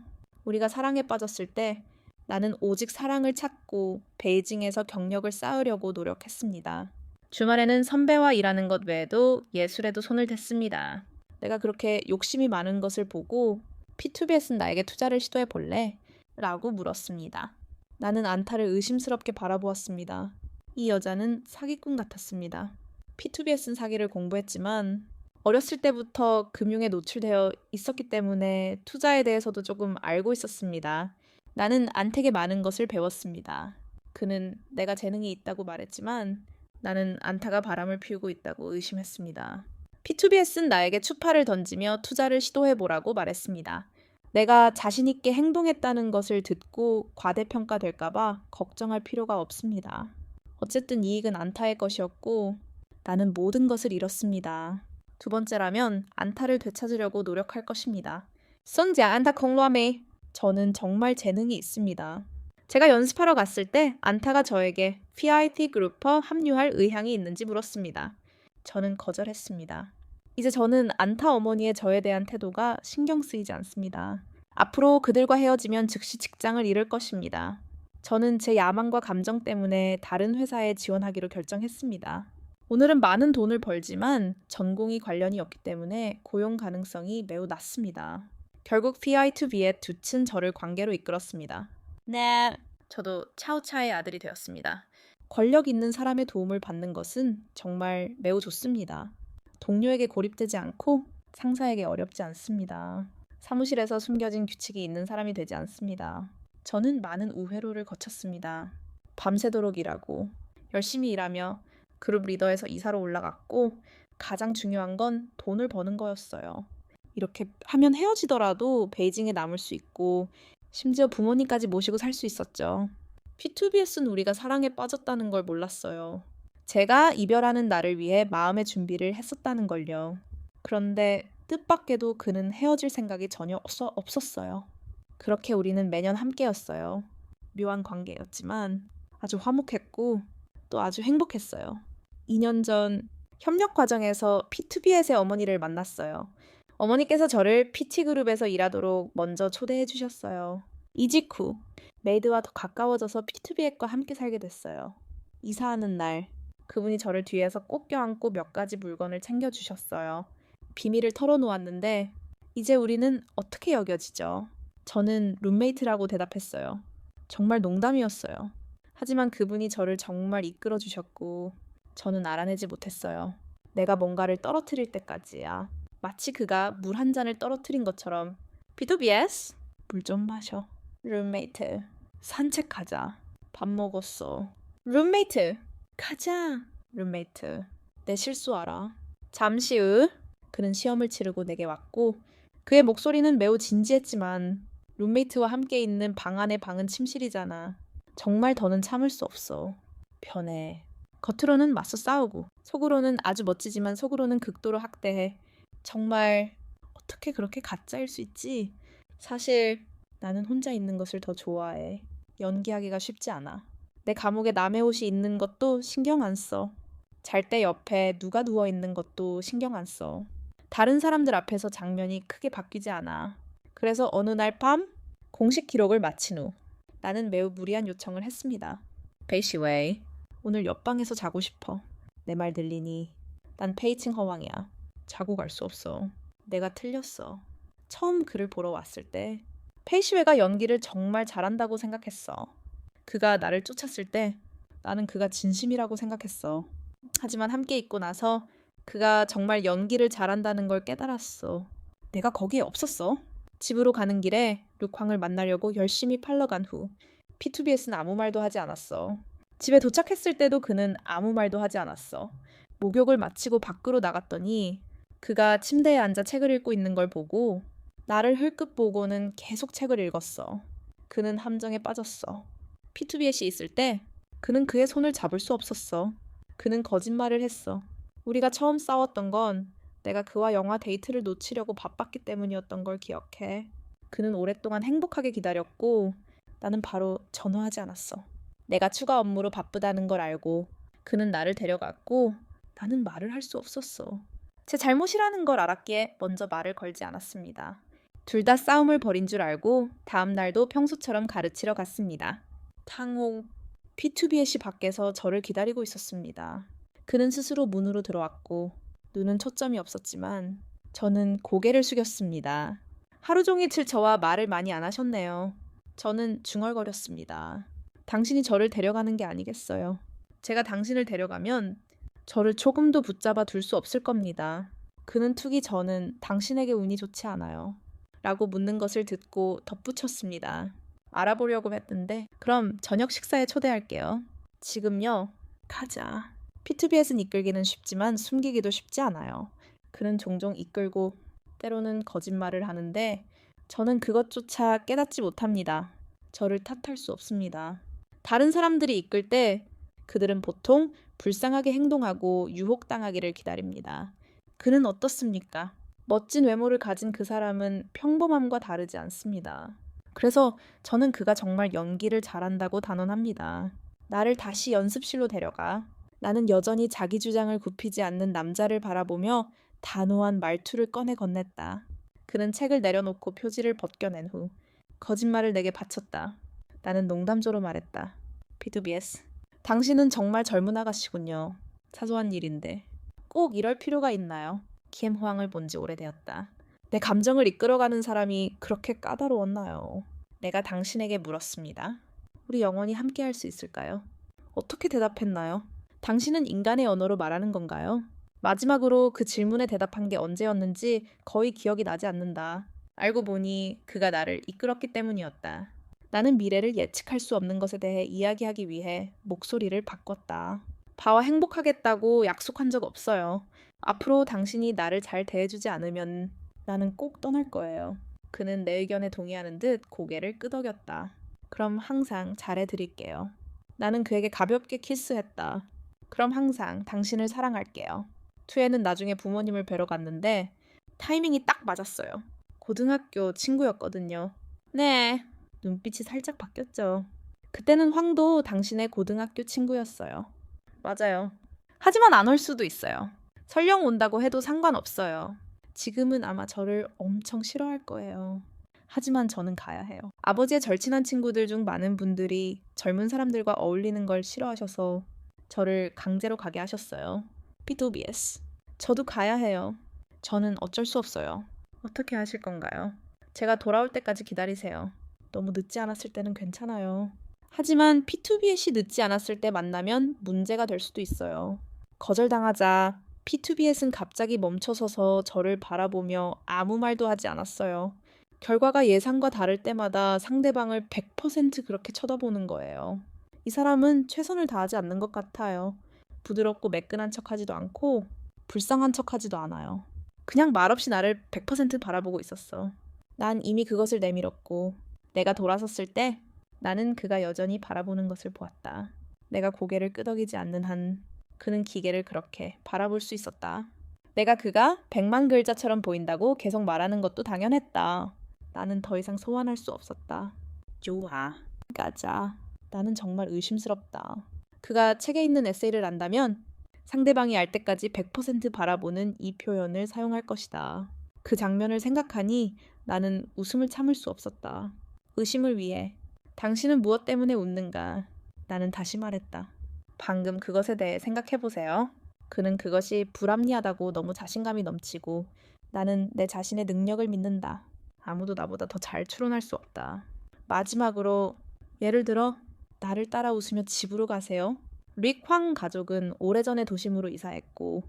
Speaker 1: 우리가 사랑에 빠졌을 때 나는 오직 사랑을 찾고 베이징에서 경력을 쌓으려고 노력했습니다. 주말에는 선배와 일하는 것 외에도 예술에도 손을 댔습니다. 내가 그렇게 욕심이 많은 것을 보고 P2BS는 나에게 투자를 시도해 볼래? 라고 물었습니다. 나는 안타를 의심스럽게 바라보았습니다. 이 여자는 사기꾼 같았습니다. P2BS는 사기를 공부했지만 어렸을 때부터 금융에 노출되어 있었기 때문에 투자에 대해서도 조금 알고 있었습니다. 나는 안택에 많은 것을 배웠습니다. 그는 내가 재능이 있다고 말했지만 나는 안타가 바람을 피우고 있다고 의심했습니다. P2BS는 나에게 추파를 던지며 투자를 시도해보라고 말했습니다. 내가 자신 있게 행동했다는 것을 듣고 과대평가될까봐 걱정할 필요가 없습니다. 어쨌든 이익은 안타의 것이었고 나는 모든 것을 잃었습니다. 두 번째라면 안타를 되찾으려고 노력할 것입니다. 선자 안타 공로아메. 저는 정말 재능이 있습니다. 제가 연습하러 갔을 때 안타가 저에게 PIT 그룹퍼 합류할 의향이 있는지 물었습니다. 저는 거절했습니다. 이제 저는 안타 어머니의 저에 대한 태도가 신경 쓰이지 않습니다. 앞으로 그들과 헤어지면 즉시 직장을 잃을 것입니다. 저는 제 야망과 감정 때문에 다른 회사에 지원하기로 결정했습니다. 오늘은 많은 돈을 벌지만 전공이 관련이 없기 때문에 고용 가능성이 매우 낮습니다. 결국 PI2B의 두 층 저를 관계로 이끌었습니다. 네. 저도 차오차의 아들이 되었습니다. 권력 있는 사람의 도움을 받는 것은 정말 매우 좋습니다. 동료에게 고립되지 않고 상사에게 어렵지 않습니다. 사무실에서 숨겨진 규칙이 있는 사람이 되지 않습니다. 저는 많은 우회로를 거쳤습니다. 밤새도록 일하고 열심히 일하며 그룹 리더에서 이사로 올라갔고 가장 중요한 건 돈을 버는 거였어요. 이렇게 하면 헤어지더라도 베이징에 남을 수 있고 심지어 부모님까지 모시고 살 수 있었죠. P2BS는 우리가 사랑에 빠졌다는 걸 몰랐어요. 제가 이별하는 나를 위해 마음의 준비를 했었다는 걸요. 그런데 뜻밖에도 그는 헤어질 생각이 전혀 없었어요. 그렇게 우리는 매년 함께였어요. 묘한 관계였지만 아주 화목했고 또 아주 행복했어요. 2년 전 협력 과정에서 P2BS의 어머니를 만났어요. 어머니께서 저를 PT그룹에서 일하도록 먼저 초대해 주셨어요. 이직 후 메이드와 더 가까워져서 P2BS과 함께 살게 됐어요. 이사하는 날 그분이 저를 뒤에서 꼭 껴안고 몇 가지 물건을 챙겨주셨어요. 비밀을 털어놓았는데 이제 우리는 어떻게 여겨지죠? 저는 룸메이트라고 대답했어요. 정말 농담이었어요. 하지만 그분이 저를 정말 이끌어주셨고 저는 알아내지 못했어요. 내가 뭔가를 떨어뜨릴 때까지야. 마치 그가 물 한 잔을 떨어뜨린 것처럼 P2BS? 물 좀 마셔. 룸메이트. 산책하자. 밥 먹었어. 룸메이트. 가자. 룸메이트. 내 실수 알아. 잠시 후 그는 시험을 치르고 내게 왔고 그의 목소리는 매우 진지했지만 룸메이트와 함께 있는 방 안의 방은 침실이잖아. 정말 더는 참을 수 없어. 변해. 겉으로는 맞서 싸우고 속으로는 아주 멋지지만 속으로는 극도로 학대해. 정말 어떻게 그렇게 가짜일 수 있지? 사실 나는 혼자 있는 것을 더 좋아해. 연기하기가 쉽지 않아. 내 감옥에 남의 옷이 있는 것도 신경 안 써. 잘 때 옆에 누가 누워 있는 것도 신경 안 써. 다른 사람들 앞에서 장면이 크게 바뀌지 않아. 그래서 어느 날 밤 공식 기록을 마친 후 나는 매우 무리한 요청을 했습니다. 베이시웨이, 오늘 옆방에서 자고 싶어. 내 말 들리니? 난 페이칭 허왕이야. 자고 갈 수 없어. 내가 틀렸어. 처음 그를 보러 왔을 때 페이시웨가 연기를 정말 잘한다고 생각했어. 그가 나를 쫓았을 때 나는 그가 진심이라고 생각했어. 하지만 함께 있고 나서 그가 정말 연기를 잘한다는 걸 깨달았어. 내가 거기에 없었어. 집으로 가는 길에 룩황을 만나려고 열심히 팔러 간 후 P2BS는 아무 말도 하지 않았어. 집에 도착했을 때도 그는 아무 말도 하지 않았어. 목욕을 마치고 밖으로 나갔더니 그가 침대에 앉아 책을 읽고 있는 걸 보고 나를 흘끗 보고는 계속 책을 읽었어. 그는 함정에 빠졌어. P2BS이 있을 때 그는 그의 손을 잡을 수 없었어. 그는 거짓말을 했어. 우리가 처음 싸웠던 건 내가 그와 영화 데이트를 놓치려고 바빴기 때문이었던 걸 기억해. 그는 오랫동안 행복하게 기다렸고 나는 바로 전화하지 않았어. 내가 추가 업무로 바쁘다는 걸 알고 그는 나를 데려갔고 나는 말을 할 수 없었어. 제 잘못이라는 걸 알았기에 먼저 말을 걸지 않았습니다. 둘 다 싸움을 벌인 줄 알고 다음 날도 평소처럼 가르치러 갔습니다. 탕홍, P2B의 밖에서 저를 기다리고 있었습니다. 그는 스스로 문으로 들어왔고 눈은 초점이 없었지만 저는 고개를 숙였습니다. 하루 종일 저와 말을 많이 안 하셨네요. 저는 중얼거렸습니다. 당신이 저를 데려가는 게 아니겠어요. 제가 당신을 데려가면 저를 조금도 붙잡아 둘 수 없을 겁니다. 그는 툭이 저는 당신에게 운이 좋지 않아요. 라고 묻는 것을 듣고 덧붙였습니다. 알아보려고 했는데 그럼 저녁 식사에 초대할게요. 지금요. 가자. P2BS는 이끌기는 쉽지만 숨기기도 쉽지 않아요. 그는 종종 이끌고 때로는 거짓말을 하는데 저는 그것조차 깨닫지 못합니다. 저를 탓할 수 없습니다. 다른 사람들이 이끌 때 그들은 보통 불쌍하게 행동하고 유혹당하기를 기다립니다. 그는 어떻습니까? 멋진 외모를 가진 그 사람은 평범함과 다르지 않습니다. 그래서 저는 그가 정말 연기를 잘한다고 단언합니다. 나를 다시 연습실로 데려가. 나는 여전히 자기 주장을 굽히지 않는 남자를 바라보며 단호한 말투를 꺼내 건넸다. 그는 책을 내려놓고 표지를 벗겨낸 후 거짓말을 내게 바쳤다. 나는 농담조로 말했다. P2BS, 당신은 정말 젊은 아가씨군요. 사소한 일인데 꼭 이럴 필요가 있나요? 킴황을 본 지 오래되었다. 내 감정을 이끌어가는 사람이 그렇게 까다로웠나요? 내가 당신에게 물었습니다. 우리 영원히 함께할 수 있을까요? 어떻게 대답했나요? 당신은 인간의 언어로 말하는 건가요? 마지막으로 그 질문에 대답한 게 언제였는지 거의 기억이 나지 않는다. 알고 보니 그가 나를 이끌었기 때문이었다. 나는 미래를 예측할 수 없는 것에 대해 이야기하기 위해 목소리를 바꿨다. 바와 행복하겠다고 약속한 적 없어요. 앞으로 당신이 나를 잘 대해주지 않으면 나는 꼭 떠날 거예요. 그는 내 의견에 동의하는 듯 고개를 끄덕였다. 그럼 항상 잘해드릴게요. 나는 그에게 가볍게 키스했다. 그럼 항상 당신을 사랑할게요. 투에는 나중에 부모님을 뵈러 갔는데 타이밍이 딱 맞았어요. 고등학교 친구였거든요. 네. 눈빛이 살짝 바뀌었죠. 그때는 황도 당신의 고등학교 친구였어요. 맞아요. 하지만 안 올 수도 있어요. 설령 온다고 해도 상관없어요. 지금은 아마 저를 엄청 싫어할 거예요. 하지만 저는 가야 해요. 아버지의 절친한 친구들 중 많은 분들이 젊은 사람들과 어울리는 걸 싫어하셔서 저를 강제로 가게 하셨어요. P2BS. 저도 가야 해요. 저는 어쩔 수 없어요. 어떻게 하실 건가요? 제가 돌아올 때까지 기다리세요. 너무 늦지 않았을 때는 괜찮아요. 하지만 P2BS이 늦지 않았을 때 만나면 문제가 될 수도 있어요. 거절당하자 P2BS는 갑자기 멈춰서서 저를 바라보며 아무 말도 하지 않았어요. 결과가 예상과 다를 때마다 상대방을 100% 그렇게 쳐다보는 거예요. 이 사람은 최선을 다하지 않는 것 같아요. 부드럽고 매끈한 척하지도 않고 불쌍한 척하지도 않아요. 그냥 말없이 나를 100% 바라보고 있었어. 난 이미 그것을 내밀었고 내가 돌아섰을 때 나는 그가 여전히 바라보는 것을 보았다. 내가 고개를 끄덕이지 않는 한 그는 기계를 그렇게 바라볼 수 있었다. 내가 그가 100만 글자처럼 보인다고 계속 말하는 것도 당연했다. 나는 더 이상 소환할 수 없었다. 좋아. 가자. 나는 정말 의심스럽다. 그가 책에 있는 에세이를 안다면 상대방이 알 때까지 100% 바라보는 이 표현을 사용할 것이다. 그 장면을 생각하니 나는 웃음을 참을 수 없었다. 의심을 위해. 당신은 무엇 때문에 웃는가? 나는 다시 말했다. 방금 그것에 대해 생각해보세요. 그는 그것이 불합리하다고 너무 자신감이 넘치고 나는 내 자신의 능력을 믿는다. 아무도 나보다 더 잘 추론할 수 없다. 마지막으로 예를 들어 나를 따라 웃으며 집으로 가세요. 릭황 가족은 오래전에 도심으로 이사했고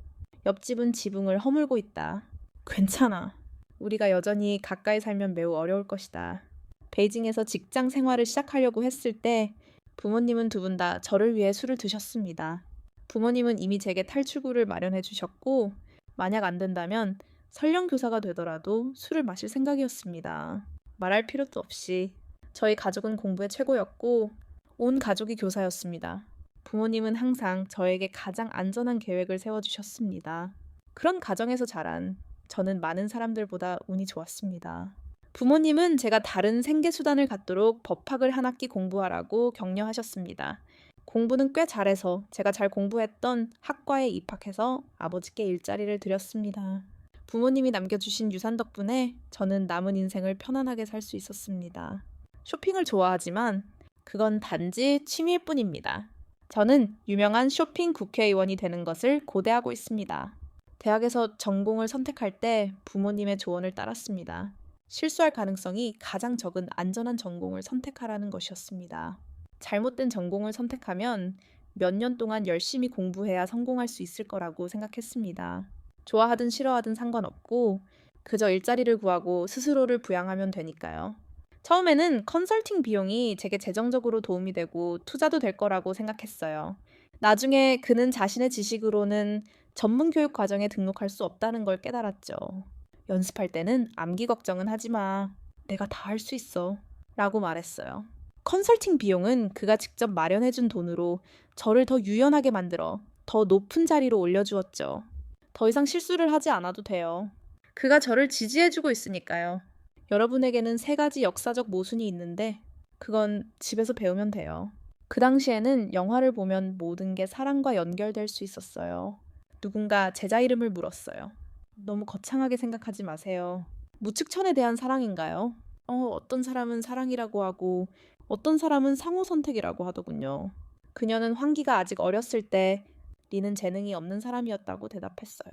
Speaker 1: 옆집은 지붕을 허물고 있다. 괜찮아. 우리가 여전히 가까이 살면 매우 어려울 것이다. 베이징에서 직장 생활을 시작하려고 했을 때 부모님은 두 분 다 저를 위해 술을 드셨습니다. 부모님은 이미 제게 탈출구를 마련해 주셨고 만약 안 된다면 설령 교사가 되더라도 술을 마실 생각이었습니다. 말할 필요도 없이 저희 가족은 공부에 최고였고 온 가족이 교사였습니다. 부모님은 항상 저에게 가장 안전한 계획을 세워주셨습니다. 그런 가정에서 자란 저는 많은 사람들보다 운이 좋았습니다. 부모님은 제가 다른 생계수단을 갖도록 법학을 한 학기 공부하라고 격려하셨습니다. 공부는 꽤 잘해서 제가 잘 공부했던 학과에 입학해서 아버지께 일자리를 드렸습니다. 부모님이 남겨주신 유산 덕분에 저는 남은 인생을 편안하게 살 수 있었습니다. 쇼핑을 좋아하지만 그건 단지 취미일 뿐입니다. 저는 유명한 쇼핑 국회의원이 되는 것을 고대하고 있습니다. 대학에서 전공을 선택할 때 부모님의 조언을 따랐습니다. 실수할 가능성이 가장 적은 안전한 전공을 선택하라는 것이었습니다. 잘못된 전공을 선택하면 몇 년 동안 열심히 공부해야 성공할 수 있을 거라고 생각했습니다. 좋아하든 싫어하든 상관없고 그저 일자리를 구하고 스스로를 부양하면 되니까요. 처음에는 컨설팅 비용이 제게 재정적으로 도움이 되고 투자도 될 거라고 생각했어요. 나중에 그는 자신의 지식으로는 전문 교육 과정에 등록할 수 없다는 걸 깨달았죠. 연습할 때는 암기 걱정은 하지 마. 내가 다 할 수 있어. 라고 말했어요. 컨설팅 비용은 그가 직접 마련해준 돈으로 저를 더 유연하게 만들어 더 높은 자리로 올려주었죠. 더 이상 실수를 하지 않아도 돼요. 그가 저를 지지해주고 있으니까요. 여러분에게는 3가지 역사적 모순이 있는데 그건 집에서 배우면 돼요. 그 당시에는 영화를 보면 모든 게 사랑과 연결될 수 있었어요. 누군가 제자 이름을 물었어요. 너무 거창하게 생각하지 마세요. 무축천에 대한 사랑인가요? 어떤 사람은 사랑이라고 하고 어떤 사람은 상호 선택이라고 하더군요. 그녀는 환기가 아직 어렸을 때 리는 재능이 없는 사람이었다고 대답했어요.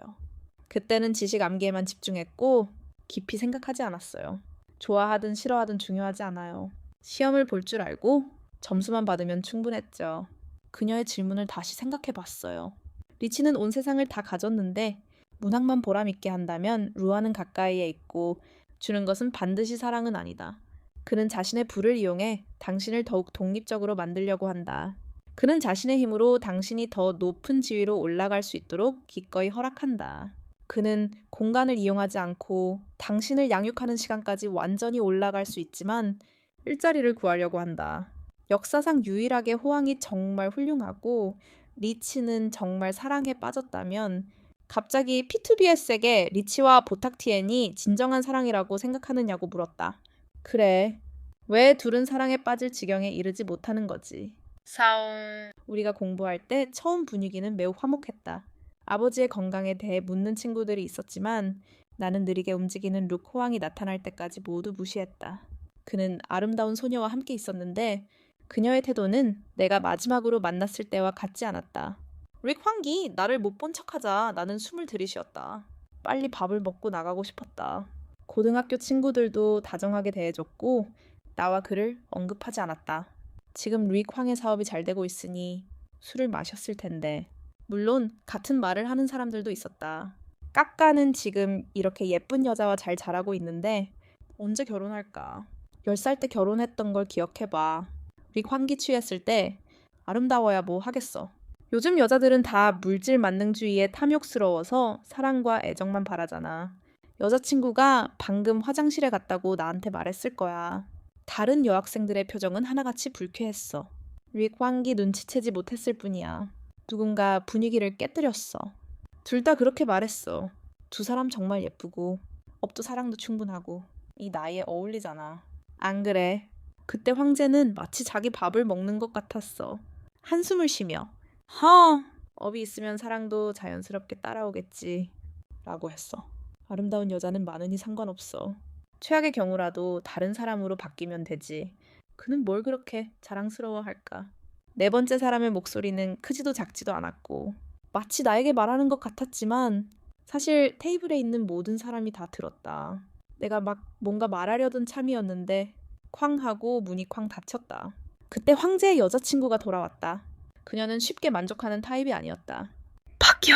Speaker 1: 그때는 지식 암기에만 집중했고 깊이 생각하지 않았어요. 좋아하든 싫어하든 중요하지 않아요. 시험을 볼 줄 알고 점수만 받으면 충분했죠. 그녀의 질문을 다시 생각해 봤어요. 리치는 온 세상을 다 가졌는데 문학만 보람있게 한다면 루아는 가까이에 있고 주는 것은 반드시 사랑은 아니다. 그는 자신의 부를 이용해 당신을 더욱 독립적으로 만들려고 한다. 그는 자신의 힘으로 당신이 더 높은 지위로 올라갈 수 있도록 기꺼이 허락한다. 그는 공간을 이용하지 않고 당신을 양육하는 시간까지 완전히 올라갈 수 있지만 일자리를 구하려고 한다. 역사상 유일하게 호황이 정말 훌륭하고 리치는 정말 사랑에 빠졌다면 갑자기 P2BS에게 리치와 보탁티엔이 진정한 사랑이라고 생각하느냐고 물었다. 그래. 왜 둘은 사랑에 빠질 지경에 이르지 못하는 거지? 우리가 공부할 때 처음 분위기는 매우 화목했다. 아버지의 건강에 대해 묻는 친구들이 있었지만 나는 느리게 움직이는 룩 호황이 나타날 때까지 모두 무시했다. 그는 아름다운 소녀와 함께 있었는데 그녀의 태도는 내가 마지막으로 만났을 때와 같지 않았다. 릭 황기, 나를 못 본 척하자. 나는 숨을 들이쉬었다. 빨리 밥을 먹고 나가고 싶었다. 고등학교 친구들도 다정하게 대해줬고 나와 그를 언급하지 않았다. 지금 릭 황의 사업이 잘 되고 있으니 술을 마셨을 텐데. 물론 같은 말을 하는 사람들도 있었다. 까까는 지금 이렇게 예쁜 여자와 잘 자라고 있는데 언제 결혼할까? 10살 때 결혼했던 걸 기억해봐. 릭 환기 취했을 때 아름다워야 뭐 하겠어. 요즘 여자들은 다 물질 만능주의에 탐욕스러워서 사랑과 애정만 바라잖아. 여자친구가 방금 화장실에 갔다고 나한테 말했을 거야. 다른 여학생들의 표정은 하나같이 불쾌했어. 릭 환기 눈치채지 못했을 뿐이야. 누군가 분위기를 깨뜨렸어. 둘 다 그렇게 말했어. 두 사람 정말 예쁘고 업도 사랑도 충분하고 이 나이에 어울리잖아. 안 그래? 그때 황제는 마치 자기 밥을 먹는 것 같았어. 한숨을 쉬며 업이 있으면 사랑도 자연스럽게 따라오겠지 라고 했어. 아름다운 여자는 많으니 상관없어. 최악의 경우라도 다른 사람으로 바뀌면 되지. 그는 뭘 그렇게 자랑스러워할까? 4번째 사람의 목소리는 크지도 작지도 않았고 마치 나에게 말하는 것 같았지만 사실 테이블에 있는 모든 사람이 다 들었다. 내가 막 뭔가 말하려던 참이었는데 쾅 하고 문이 쾅 닫혔다. 그때 황제의 여자친구가 돌아왔다. 그녀는 쉽게 만족하는 타입이 아니었다. 바뀌어.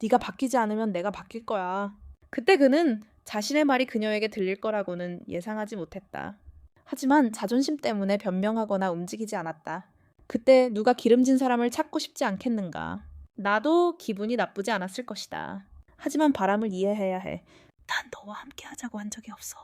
Speaker 1: 네가 바뀌지 않으면 내가 바뀔 거야. 그때 그는 자신의 말이 그녀에게 들릴 거라고는 예상하지 못했다. 하지만 자존심 때문에 변명하거나 움직이지 않았다. 그때 누가 기름진 사람을 찾고 싶지 않겠는가. 나도 기분이 나쁘지 않았을 것이다. 하지만 바람을 이해해야 해. 난 너와 함께 하자고 한 적이 없어.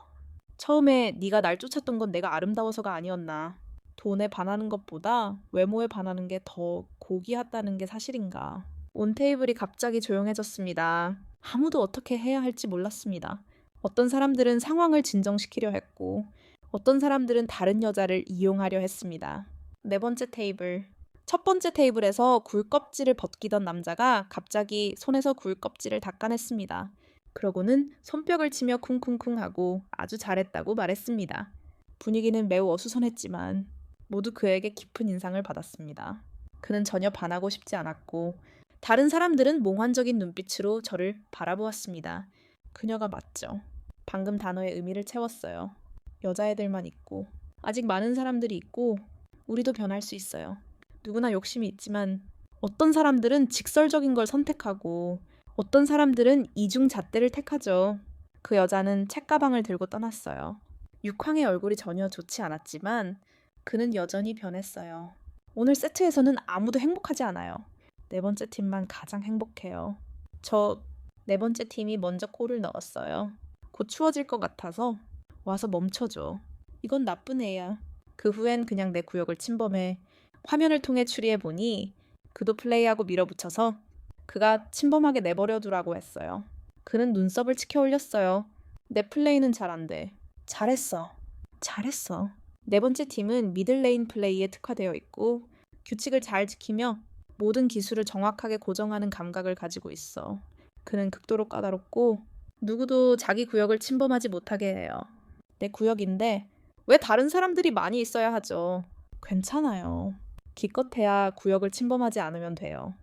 Speaker 1: 처음에 네가 날 쫓았던 건 내가 아름다워서가 아니었나. 돈에 반하는 것보다 외모에 반하는 게 더 고귀하다는 게 사실인가. 온 테이블이 갑자기 조용해졌습니다. 아무도 어떻게 해야 할지 몰랐습니다. 어떤 사람들은 상황을 진정시키려 했고 어떤 사람들은 다른 여자를 이용하려 했습니다. 4번째 테이블. 첫 번째 테이블에서 굴 껍질을 벗기던 남자가 갑자기 손에서 굴 껍질을 닦아냈습니다. 그러고는 손뼉을 치며 쿵쿵쿵 하고 아주 잘했다고 말했습니다. 분위기는 매우 어수선했지만 모두 그에게 깊은 인상을 받았습니다. 그는 전혀 반하고 싶지 않았고 다른 사람들은 몽환적인 눈빛으로 저를 바라보았습니다. 그녀가 맞죠. 방금 단어의 의미를 채웠어요. 여자애들만 있고 아직 많은 사람들이 있고 우리도 변할 수 있어요. 누구나 욕심이 있지만 어떤 사람들은 직설적인 걸 선택하고 어떤 사람들은 이중잣대를 택하죠. 그 여자는 책가방을 들고 떠났어요. 육황의 얼굴이 전혀 좋지 않았지만 그는 여전히 변했어요. 오늘 세트에서는 아무도 행복하지 않아요. 네 번째 팀만 가장 행복해요. 네 번째 팀이 먼저 골을 넣었어요. 곧 추워질 것 같아서 와서 멈춰줘. 이건 나쁜 애야. 그 후엔 그냥 내 구역을 침범해 화면을 통해 추리해보니 그도 플레이하고 밀어붙여서 그가 침범하게 내버려두라고 했어요. 그는 눈썹을 치켜 올렸어요. 내 플레이는 잘 안 돼. 잘했어. 네 번째 팀은 미들레인 플레이에 특화되어 있고 규칙을 잘 지키며 모든 기술을 정확하게 고정하는 감각을 가지고 있어. 그는 극도로 까다롭고 누구도 자기 구역을 침범하지 못하게 해요. 내 구역인데 왜 다른 사람들이 많이 있어야 하죠? 괜찮아요. 기껏해야 구역을 침범하지 않으면 돼요.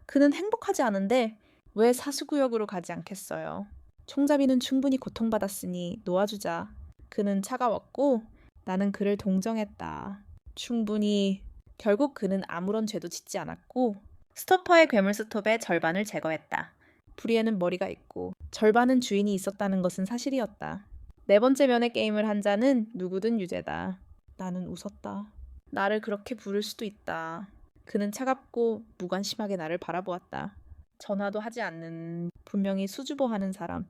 Speaker 1: 그는 행복하지 않은데 왜 사수구역으로 가지 않겠어요? 총잡이는 충분히 고통받았으니 놓아주자. 그는 차가웠고 나는 그를 동정했다. 충분히. 결국 그는 아무런 죄도 짓지 않았고 스토퍼의 괴물 스톱의 절반을 제거했다. 부리에는 머리가 있고 절반은 주인이 있었다는 것은 사실이었다. 네 번째 면의 게임을 한 자는 누구든 유죄다. 나는 웃었다. 나를 그렇게 부를 수도 있다. 그는 차갑고 무관심하게 나를 바라보았다. 전화도 하지 않는, 분명히 수줍어하는 사람,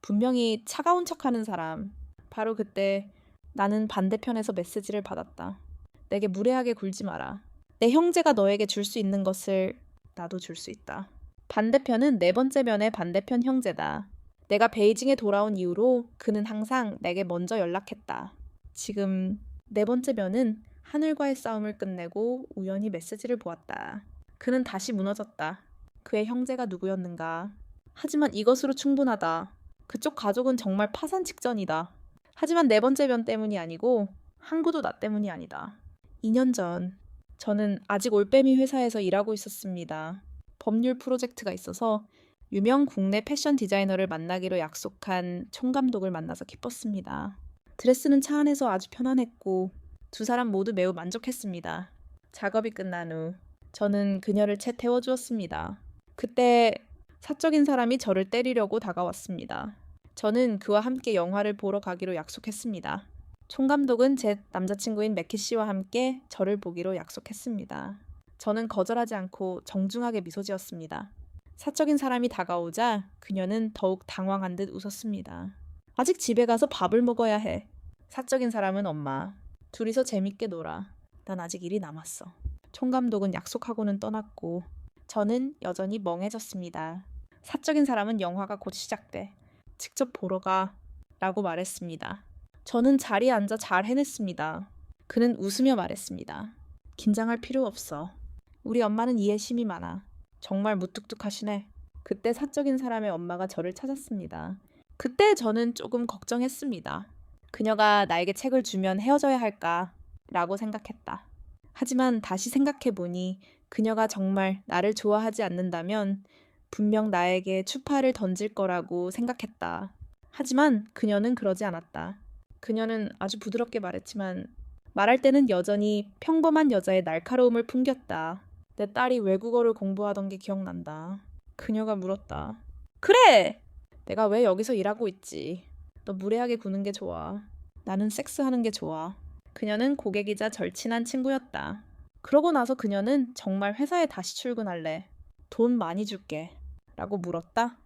Speaker 1: 분명히 차가운 척하는 사람. 바로 그때 나는 반대편에서 메시지를 받았다. 내게 무례하게 굴지 마라. 내 형제가 너에게 줄 수 있는 것을 나도 줄 수 있다. 반대편은 네 번째 면의 반대편 형제다. 내가 베이징에 돌아온 이후로 그는 항상 내게 먼저 연락했다. 지금 네 번째 면은 하늘과의 싸움을 끝내고 우연히 메시지를 보았다. 그는 다시 무너졌다. 그의 형제가 누구였는가? 하지만 이것으로 충분하다. 그쪽 가족은 정말 파산 직전이다. 하지만 네 번째 면 때문이 아니고 항구도 나 때문이 아니다. 2년 전 저는 아직 올빼미 회사에서 일하고 있었습니다. 법률 프로젝트가 있어서 유명 국내 패션 디자이너를 만나기로 약속한 총감독을 만나서 기뻤습니다. 드레스는 차 안에서 아주 편안했고 두 사람 모두 매우 만족했습니다. 작업이 끝난 후 저는 그녀를 채 태워주었습니다. 그때 사적인 사람이 저를 때리려고 다가왔습니다. 저는 그와 함께 영화를 보러 가기로 약속했습니다. 총감독은 제 남자친구인 매키 씨와 함께 저를 보기로 약속했습니다. 저는 거절하지 않고 정중하게 미소 지었습니다. 사적인 사람이 다가오자 그녀는 더욱 당황한 듯 웃었습니다. 아직 집에 가서 밥을 먹어야 해. 사적인 사람은 엄마. 둘이서 재밌게 놀아. 난 아직 일이 남았어. 총감독은 약속하고는 떠났고 저는 여전히 멍해졌습니다. 사적인 사람은 영화가 곧 시작돼. 직접 보러 가. 라고 말했습니다. 저는 자리에 앉아 잘 해냈습니다. 그는 웃으며 말했습니다. 긴장할 필요 없어. 우리 엄마는 이해심이 많아. 정말 무뚝뚝하시네. 그때 사적인 사람의 엄마가 저를 찾았습니다. 그때 저는 조금 걱정했습니다. 그녀가 나에게 책을 주면 헤어져야 할까? 라고 생각했다. 하지만 다시 생각해보니 그녀가 정말 나를 좋아하지 않는다면 분명 나에게 추파를 던질 거라고 생각했다. 하지만 그녀는 그러지 않았다. 그녀는 아주 부드럽게 말했지만 말할 때는 여전히 평범한 여자의 날카로움을 풍겼다. 내 딸이 외국어를 공부하던 게 기억난다. 그녀가 물었다. 그래! 내가 왜 여기서 일하고 있지? 너 무례하게 구는 게 좋아. 나는 섹스하는 게 좋아. 그녀는 고객이자 절친한 친구였다. 그러고 나서 그녀는 정말 회사에 다시 출근할래. 돈 많이 줄게. 라고 물었다.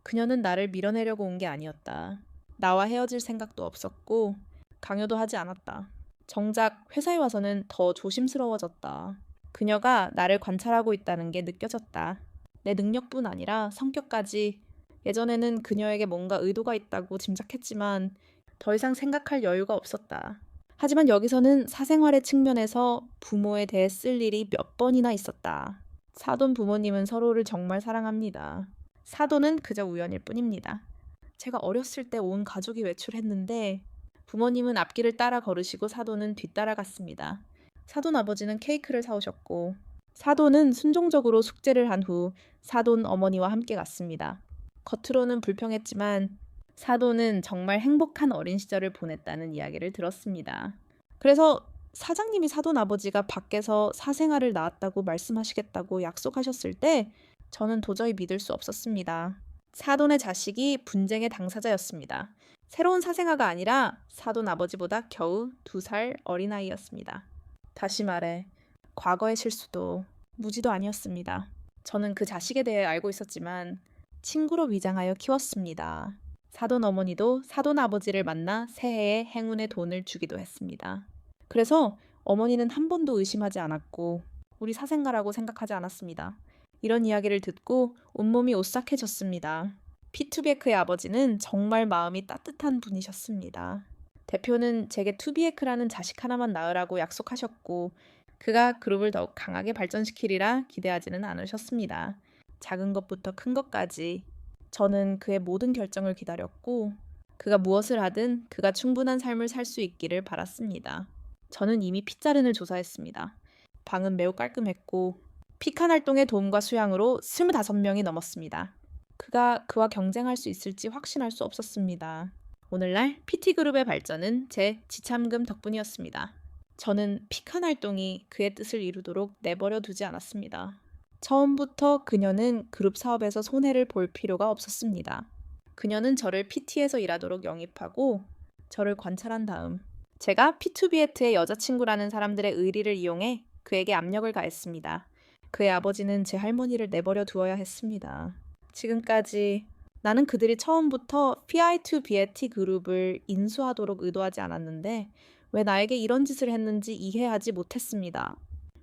Speaker 1: 그녀는 나를 밀어내려고 온 게 아니었다. 나와 헤어질 생각도 없었고 강요도 하지 않았다. 정작 회사에 와서는 더 조심스러워졌다. 그녀가 나를 관찰하고 있다는 게 느껴졌다. 내 능력뿐 아니라 성격까지. 예전에는 그녀에게 뭔가 의도가 있다고 짐작했지만 더 이상 생각할 여유가 없었다. 하지만 여기서는 사생활의 측면에서 부모에 대해 쓸 일이 몇 번이나 있었다. 사돈 부모님은 서로를 정말 사랑합니다. 사돈은 그저 우연일 뿐입니다. 제가 어렸을 때 온 가족이 외출했는데 부모님은 앞길을 따라 걸으시고 사돈은 뒤따라 갔습니다. 사돈 아버지는 케이크를 사오셨고 사돈은 순종적으로 숙제를 한 후 사돈 어머니와 함께 갔습니다. 겉으로는 불평했지만 사돈은 정말 행복한 어린 시절을 보냈다는 이야기를 들었습니다. 그래서 사장님이 사돈 아버지가 밖에서 사생활을 낳았다고 말씀하시겠다고 약속하셨을 때 저는 도저히 믿을 수 없었습니다. 사돈의 자식이 분쟁의 당사자였습니다. 새로운 사생아가 아니라 사돈 아버지보다 겨우 2살 어린아이였습니다. 다시 말해 과거의 실수도 무지도 아니었습니다. 저는 그 자식에 대해 알고 있었지만 친구로 위장하여 키웠습니다. 사돈 어머니도 사돈 아버지를 만나 새해에 행운의 돈을 주기도 했습니다. 그래서 어머니는 한 번도 의심하지 않았고 우리 사생가라고 생각하지 않았습니다. 이런 이야기를 듣고 온몸이 오싹해졌습니다. 피투비에크의 아버지는 정말 마음이 따뜻한 분이셨습니다. 대표는 제게 투비에크라는 자식 하나만 낳으라고 약속하셨고 그가 그룹을 더욱 강하게 발전시키리라 기대하지는 않으셨습니다. 작은 것부터 큰 것까지 저는 그의 모든 결정을 기다렸고 그가 무엇을 하든 그가 충분한 삶을 살 수 있기를 바랐습니다. 저는 이미 핏자른을 조사했습니다. 방은 매우 깔끔했고 피칸 활동의 도움과 수양으로 25명이 넘었습니다. 그가 그와 경쟁할 수 있을지 확신할 수 없었습니다. 오늘날 PT그룹의 발전은 제 지참금 덕분이었습니다. 저는 피칸 활동이 그의 뜻을 이루도록 내버려 두지 않았습니다. 처음부터 그녀는 그룹 사업에서 손해를 볼 필요가 없었습니다. 그녀는 저를 PT에서 일하도록 영입하고 저를 관찰한 다음 제가 P2B8의 여자친구라는 사람들의 의리를 이용해 그에게 압력을 가했습니다. 그의 아버지는 제 할머니를 내버려 두어야 했습니다. 지금까지 나는 그들이 처음부터 P2B8 그룹을 인수하도록 의도하지 않았는데 왜 나에게 이런 짓을 했는지 이해하지 못했습니다.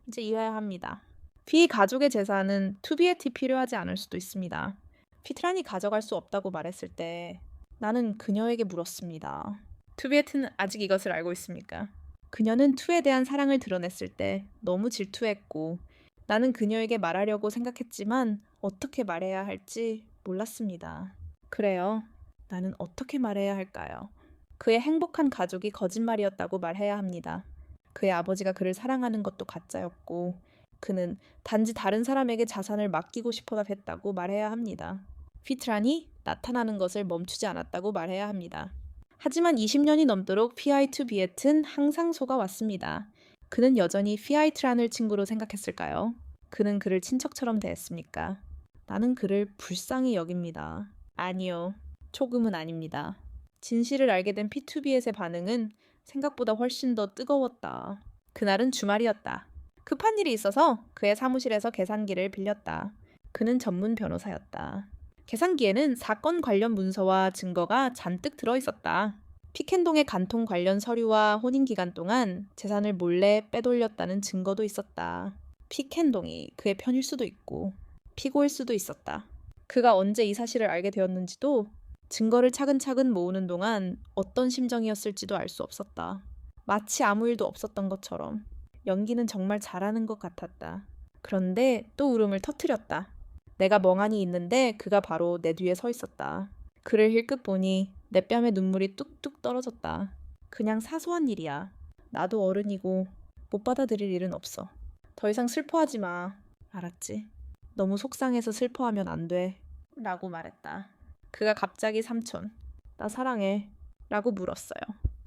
Speaker 1: 이제 이해해야 합니다. 피 가족의 재산은 투비에티 필요하지 않을 수도 있습니다. 피트란이 가져갈 수 없다고 말했을 때 나는 그녀에게 물었습니다. 투비에트는 아직 이것을 알고 있습니까? 그녀는 투에 대한 사랑을 드러냈을 때 너무 질투했고 나는 그녀에게 말하려고 생각했지만 어떻게 말해야 할지 몰랐습니다. 그래요. 나는 어떻게 말해야 할까요? 그의 행복한 가족이 거짓말이었다고 말해야 합니다. 그의 아버지가 그를 사랑하는 것도 가짜였고 그는 단지 다른 사람에게 자산을 맡기고 싶어 했다고 말해야 합니다. 피트란이 나타나는 것을 멈추지 않았다고 말해야 합니다. 하지만 20년이 넘도록 PI2비엣은 항상 속아왔습니다. 그는 여전히 피아이트란을 친구로 생각했을까요? 그는 그를 친척처럼 대했습니까? 나는 그를 불쌍히 여깁니다. 아니요. 조금은 아닙니다. 진실을 알게 된 P2비엣의 반응은 생각보다 훨씬 더 뜨거웠다. 그날은 주말이었다. 급한 일이 있어서 그의 사무실에서 계산기를 빌렸다. 그는 전문 변호사였다. 계산기에는 사건 관련 문서와 증거가 잔뜩 들어있었다. 피켄동의 간통 관련 서류와 혼인 기간 동안 재산을 몰래 빼돌렸다는 증거도 있었다. 피켄동이 그의 편일 수도 있고 피고일 수도 있었다. 그가 언제 이 사실을 알게 되었는지도 증거를 차근차근 모으는 동안 어떤 심정이었을지도 알 수 없었다. 마치 아무 일도 없었던 것처럼 연기는 정말 잘하는 것 같았다. 그런데 또 울음을 터뜨렸다. 내가 멍하니 있는데 그가 바로 내 뒤에 서 있었다. 그를 힐끗 보니 내 뺨에 눈물이 뚝뚝 떨어졌다. 그냥 사소한 일이야. 나도 어른이고 못 받아들일 일은 없어. 더 이상 슬퍼하지 마. 알았지? 너무 속상해서 슬퍼하면 안 돼. 라고 말했다. 그가 갑자기 삼촌, 나 사랑해. 라고 물었어요.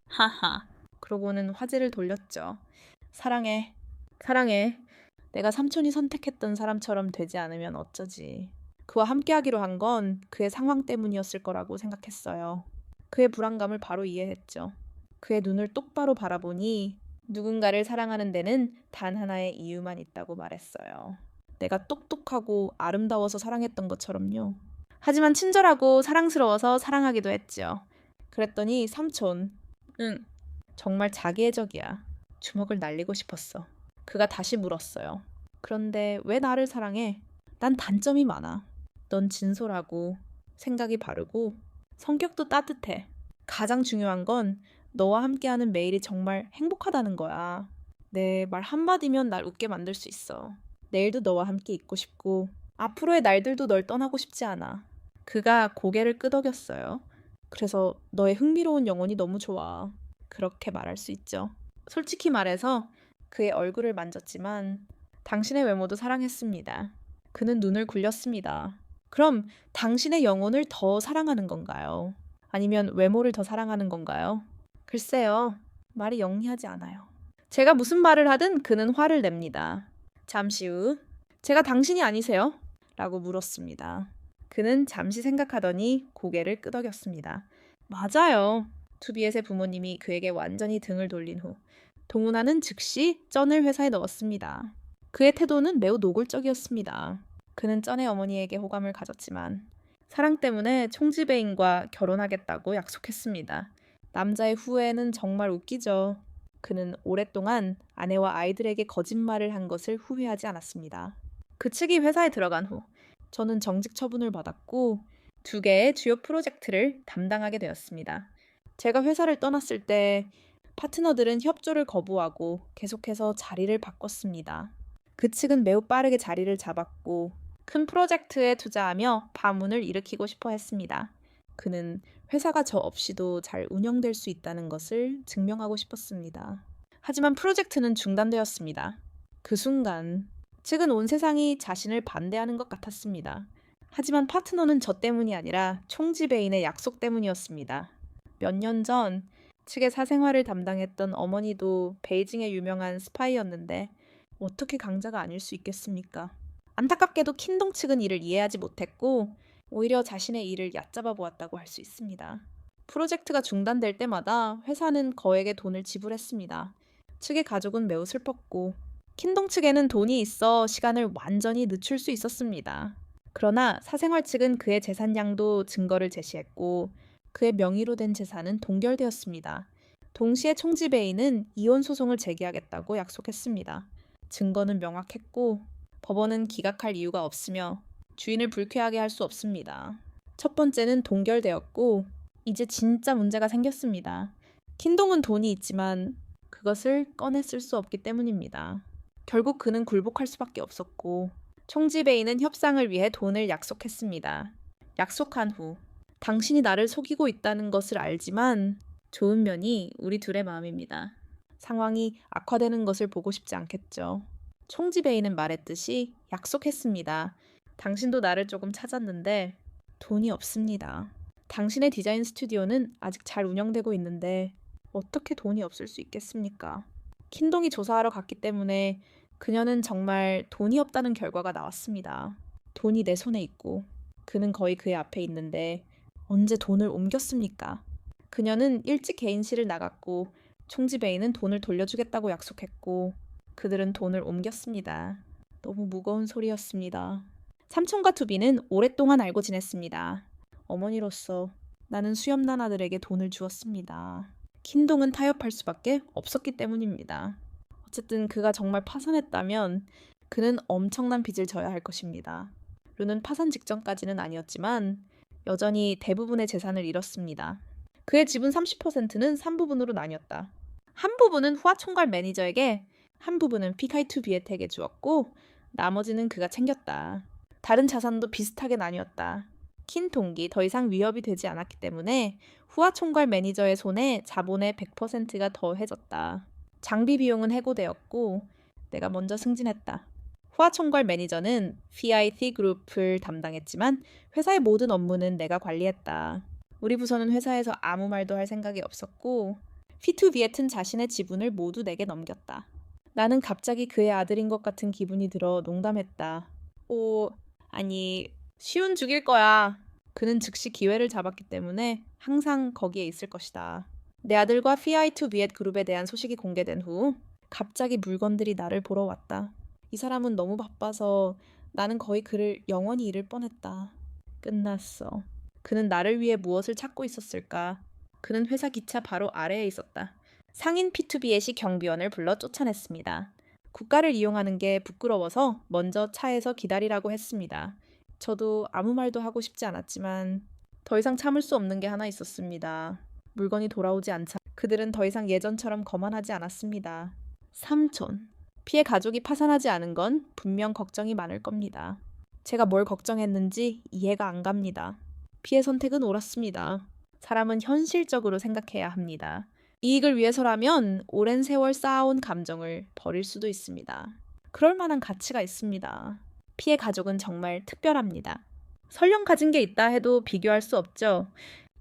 Speaker 1: 하하. 그러고는 화제를 돌렸죠. 사랑해. 사랑해. 내가 삼촌이 선택했던 사람처럼 되지 않으면 어쩌지. 그와 함께하기로 한 건 그의 상황 때문이었을 거라고 생각했어요. 그의 불안감을 바로 이해했죠. 그의 눈을 똑바로 바라보니 누군가를 사랑하는 데는 단 하나의 이유만 있다고 말했어요. 내가 똑똑하고 아름다워서 사랑했던 것처럼요. 하지만 친절하고 사랑스러워서 사랑하기도 했죠. 그랬더니 삼촌, 응, 정말 자기애적이야. 주먹을 날리고 싶었어. 그가 다시 물었어요. 그런데 왜 나를 사랑해? 난 단점이 많아. 넌 진솔하고 생각이 바르고 성격도 따뜻해. 가장 중요한 건 너와 함께하는 매일이 정말 행복하다는 거야. 내 말 한마디면 날 웃게 만들 수 있어. 내일도 너와 함께 있고 싶고 앞으로의 날들도 널 떠나고 싶지 않아. 그가 고개를 끄덕였어요. 그래서 너의 흥미로운 영혼이 너무 좋아. 그렇게 말할 수 있죠. 솔직히 말해서 그의 얼굴을 만졌지만 당신의 외모도 사랑했습니다. 그는 눈을 굴렸습니다. 그럼 당신의 영혼을 더 사랑하는 건가요? 아니면 외모를 더 사랑하는 건가요? 글쎄요. 말이 영리하지 않아요. 제가 무슨 말을 하든 그는 화를 냅니다. 잠시 후 제가 당신이 아니세요? 라고 물었습니다. 그는 잠시 생각하더니 고개를 끄덕였습니다. 맞아요. 투비엣의 부모님이 그에게 완전히 등을 돌린 후 동훈아는 즉시 쩐을 회사에 넣었습니다. 그의 태도는 매우 노골적이었습니다. 그는 쩐의 어머니에게 호감을 가졌지만 사랑 때문에 총지배인과 결혼하겠다고 약속했습니다. 남자의 후회는 정말 웃기죠. 그는 오랫동안 아내와 아이들에게 거짓말을 한 것을 후회하지 않았습니다. 그 측이 회사에 들어간 후 저는 정직 처분을 받았고 2개의 주요 프로젝트를 담당하게 되었습니다. 제가 회사를 떠났을 때 파트너들은 협조를 거부하고 계속해서 자리를 바꿨습니다. 그 측은 매우 빠르게 자리를 잡았고 큰 프로젝트에 투자하며 파문을 일으키고 싶어 했습니다. 그는 회사가 저 없이도 잘 운영될 수 있다는 것을 증명하고 싶었습니다. 하지만 프로젝트는 중단되었습니다. 그 순간 측은 온 세상이 자신을 반대하는 것 같았습니다. 하지만 파트너는 저 때문이 아니라 총지배인의 약속 때문이었습니다. 몇 년 전 측의 사생활을 담당했던 어머니도 베이징의 유명한 스파이였는데 어떻게 강자가 아닐 수 있겠습니까? 안타깝게도 킨동 측은 이를 이해하지 못했고 오히려 자신의 일을 얕잡아 보았다고 할 수 있습니다. 프로젝트가 중단될 때마다 회사는 거액의 돈을 지불했습니다. 측의 가족은 매우 슬펐고 킨동 측에는 돈이 있어 시간을 완전히 늦출 수 있었습니다. 그러나 사생활 측은 그의 재산량도 증거를 제시했고 그의 명의로 된 재산은 동결되었습니다. 동시에 총지배인은 이혼 소송을 제기하겠다고 약속했습니다. 증거는 명확했고 법원은 기각할 이유가 없으며 주인을 불쾌하게 할 수 없습니다. 첫 번째는 동결되었고 이제 진짜 문제가 생겼습니다. 킨동은 돈이 있지만 그것을 꺼내 쓸 수 없기 때문입니다. 결국 그는 굴복할 수밖에 없었고 총지배인은 협상을 위해 돈을 약속했습니다. 약속한 후 당신이 나를 속이고 있다는 것을 알지만 좋은 면이 우리 둘의 마음입니다. 상황이 악화되는 것을 보고 싶지 않겠죠. 총지배인은 말했듯이 약속했습니다. 당신도 나를 조금 찾았는데 돈이 없습니다. 당신의 디자인 스튜디오는 아직 잘 운영되고 있는데 어떻게 돈이 없을 수 있겠습니까? 킨동이 조사하러 갔기 때문에 그녀는 정말 돈이 없다는 결과가 나왔습니다. 돈이 내 손에 있고 그는 거의 그의 앞에 있는데 언제 돈을 옮겼습니까? 그녀는 일찍 개인실을 나갔고 총지배인은 돈을 돌려주겠다고 약속했고 그들은 돈을 옮겼습니다. 너무 무거운 소리였습니다. 삼촌과 투비는 오랫동안 알고 지냈습니다. 어머니로서 나는 수염난 아들에게 돈을 주었습니다. 킨동은 타협할 수밖에 없었기 때문입니다. 어쨌든 그가 정말 파산했다면 그는 엄청난 빚을 져야 할 것입니다. 루는 파산 직전까지는 아니었지만 여전히 대부분의 재산을 잃었습니다. 그의 지분 30%는 3부분으로 나뉘었다. 한 부분은 후아 총괄 매니저에게, 한 부분은 피카이투 비에텍에 주었고 나머지는 그가 챙겼다. 다른 자산도 비슷하게 나뉘었다. 킨동이 더 이상 위협이 되지 않았기 때문에 후아 총괄 매니저의 손에 자본의 100%가 더해졌다. 장비 비용은 해고되었고 내가 먼저 승진했다. 후아 총괄 매니저는 PIT 그룹을 담당했지만 회사의 모든 업무는 내가 관리했다. 우리 부서는 회사에서 아무 말도 할 생각이 없었고 피투비에트는 자신의 지분을 모두 내게 넘겼다. 나는 갑자기 그의 아들인 것 같은 기분이 들어 농담했다. 아니, 쉬운 죽일 거야. 그는 즉시 기회를 잡았기 때문에 항상 거기에 있을 것이다. 내 아들과 PI2비엣 그룹에 대한 소식이 공개된 후 갑자기 물건들이 나를 보러 왔다. 이 사람은 너무 바빠서 나는 거의 그를 영원히 잃을 뻔했다. 끝났어. 그는 나를 위해 무엇을 찾고 있었을까? 그는 회사 기차 바로 아래에 있었다. 상인 P2비엣이 경비원을 불러 쫓아냈습니다. 국가를 이용하는 게 부끄러워서 먼저 차에서 기다리라고 했습니다. 저도 아무 말도 하고 싶지 않았지만 더 이상 참을 수 없는 게 하나 있었습니다. 물건이 돌아오지 않자 그들은 더 이상 예전처럼 거만하지 않았습니다. 삼촌. 피의 가족이 파산하지 않은 건 분명 걱정이 많을 겁니다. 제가 뭘 걱정했는지 이해가 안 갑니다. 피의 선택은 옳았습니다. 사람은 현실적으로 생각해야 합니다. 이익을 위해서라면 오랜 세월 쌓아온 감정을 버릴 수도 있습니다. 그럴 만한 가치가 있습니다. 피의 가족은 정말 특별합니다. 설령 가진 게 있다 해도 비교할 수 없죠.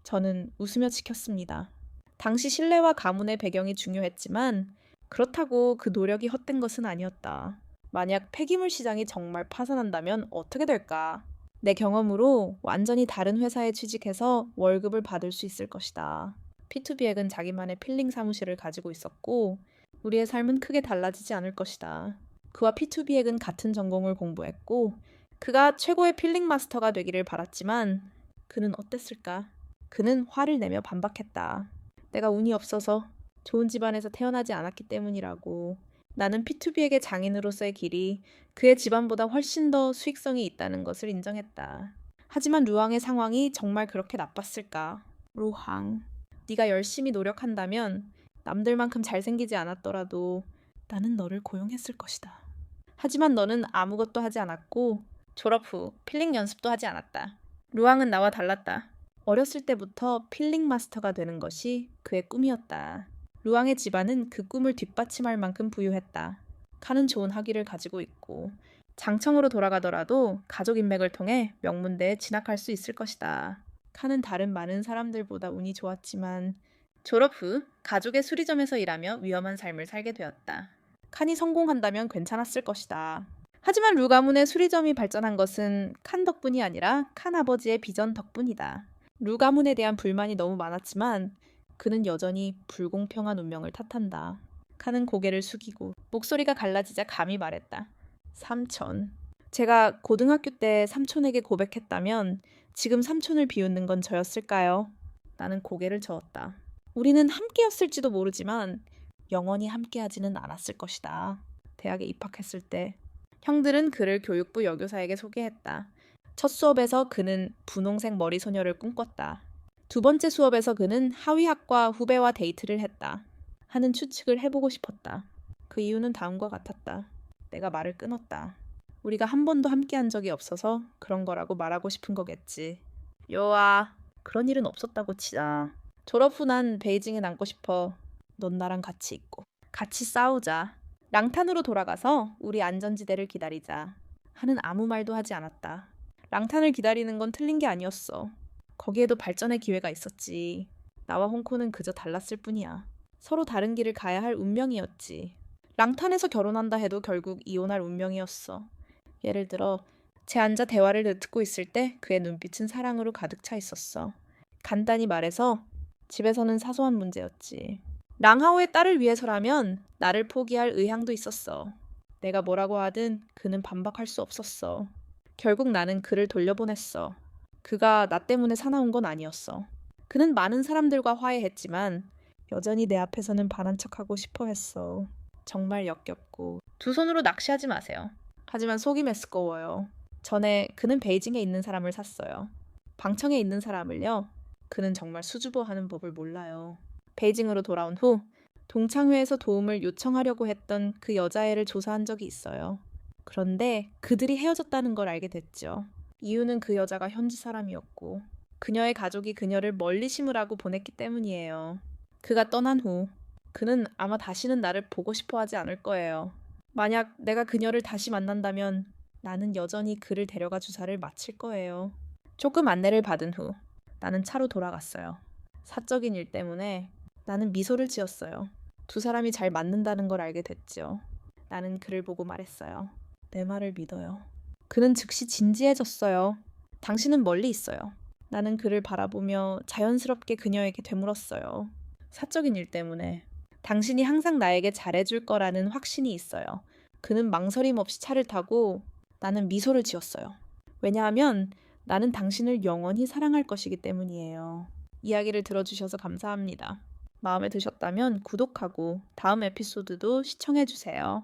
Speaker 1: 저는 웃으며 지켰습니다. 당시 신뢰와 가문의 배경이 중요했지만 그렇다고 그 노력이 헛된 것은 아니었다. 만약 폐기물 시장이 정말 파산한다면 어떻게 될까? 내 경험으로 완전히 다른 회사에 취직해서 월급을 받을 수 있을 것이다. P2B액은 자기만의 필링 사무실을 가지고 있었고 우리의 삶은 크게 달라지지 않을 것이다. 그와 P2B액은 같은 전공을 공부했고 그가 최고의 필링 마스터가 되기를 바랐지만 그는 어땠을까? 그는 화를 내며 반박했다. 내가 운이 없어서 좋은 집안에서 태어나지 않았기 때문이라고. 나는 P2B에게 장인으로서의 길이 그의 집안보다 훨씬 더 수익성이 있다는 것을 인정했다. 하지만 루앙의 상황이 정말 그렇게 나빴을까? 루앙, 네가 열심히 노력한다면 남들만큼 잘생기지 않았더라도 나는 너를 고용했을 것이다. 하지만 너는 아무것도 하지 않았고 졸업 후 필링 연습도 하지 않았다. 루앙은 나와 달랐다. 어렸을 때부터 필링 마스터가 되는 것이 그의 꿈이었다. 루앙의 집안은 그 꿈을 뒷받침할 만큼 부유했다. 칸은 좋은 학위를 가지고 있고 장청으로 돌아가더라도 가족 인맥을 통해 명문대에 진학할 수 있을 것이다. 칸은 다른 많은 사람들보다 운이 좋았지만 졸업 후 가족의 수리점에서 일하며 위험한 삶을 살게 되었다. 칸이 성공한다면 괜찮았을 것이다. 하지만 루 가문의 수리점이 발전한 것은 칸 덕분이 아니라 칸 아버지의 비전 덕분이다. 루 가문에 대한 불만이 너무 많았지만 그는 여전히 불공평한 운명을 탓한다. 칸은 고개를 숙이고 목소리가 갈라지자 감히 말했다. 삼촌. 제가 고등학교 때 삼촌에게 고백했다면 지금 삼촌을 비웃는 건 저였을까요? 나는 고개를 저었다. 우리는 함께였을지도 모르지만 영원히 함께하지는 않았을 것이다. 대학에 입학했을 때 형들은 그를 교육부 여교사에게 소개했다. 첫 수업에서 그는 분홍색 머리소녀를 꿈꿨다. 두 번째 수업에서 그는 하위학과 후배와 데이트를 했다. 하는 추측을 해보고 싶었다. 그 이유는 다음과 같았다. 내가 말을 끊었다. 우리가 한 번도 함께한 적이 없어서 그런 거라고 말하고 싶은 거겠지. 요아, 그런 일은 없었다고 치자. 졸업 후 난 베이징에 남고 싶어. 넌 나랑 같이 있고. 같이 싸우자. 랑탄으로 돌아가서 우리 안전지대를 기다리자. 하는 아무 말도 하지 않았다. 랑탄을 기다리는 건 틀린 게 아니었어. 거기에도 발전의 기회가 있었지. 나와 홍코는 그저 달랐을 뿐이야. 서로 다른 길을 가야 할 운명이었지. 랑탄에서 결혼한다 해도 결국 이혼할 운명이었어. 예를 들어 제 앉아 대화를 듣고 있을 때 그의 눈빛은 사랑으로 가득 차 있었어. 간단히 말해서 집에서는 사소한 문제였지. 랑하오의 딸을 위해서라면 나를 포기할 의향도 있었어. 내가 뭐라고 하든 그는 반박할 수 없었어. 결국 나는 그를 돌려보냈어. 그가 나 때문에 사나운 건 아니었어. 그는 많은 사람들과 화해했지만 여전히 내 앞에서는 반한 척하고 싶어 했어. 정말 역겹고. 두 손으로 낚시하지 마세요. 하지만 속이 메스꺼워요. 전에 그는 베이징에 있는 사람을 샀어요. 방청에 있는 사람을요. 그는 정말 수줍어하는 법을 몰라요. 베이징으로 돌아온 후 동창회에서 도움을 요청하려고 했던 그 여자애를 조사한 적이 있어요. 그런데 그들이 헤어졌다는 걸 알게 됐죠. 이유는 그 여자가 현지 사람이었고 그녀의 가족이 그녀를 멀리 심으라고 보냈기 때문이에요. 그가 떠난 후 그는 아마 다시는 나를 보고 싶어 하지 않을 거예요. 만약 내가 그녀를 다시 만난다면 나는 여전히 그를 데려가 주사를 마칠 거예요. 조금 안내를 받은 후 나는 차로 돌아갔어요. 사적인 일 때문에 나는 미소를 지었어요. 두 사람이 잘 맞는다는 걸 알게 됐죠. 나는 그를 보고 말했어요. 내 말을 믿어요. 그는 즉시 진지해졌어요. 당신은 멀리 있어요. 나는 그를 바라보며 자연스럽게 그녀에게 되물었어요. 사적인 일 때문에. 당신이 항상 나에게 잘해줄 거라는 확신이 있어요. 그는 망설임 없이 차를 타고 나는 미소를 지었어요. 왜냐하면 나는 당신을 영원히 사랑할 것이기 때문이에요. 이야기를 들어주셔서 감사합니다. 마음에 드셨다면 구독하고 다음 에피소드도 시청해주세요.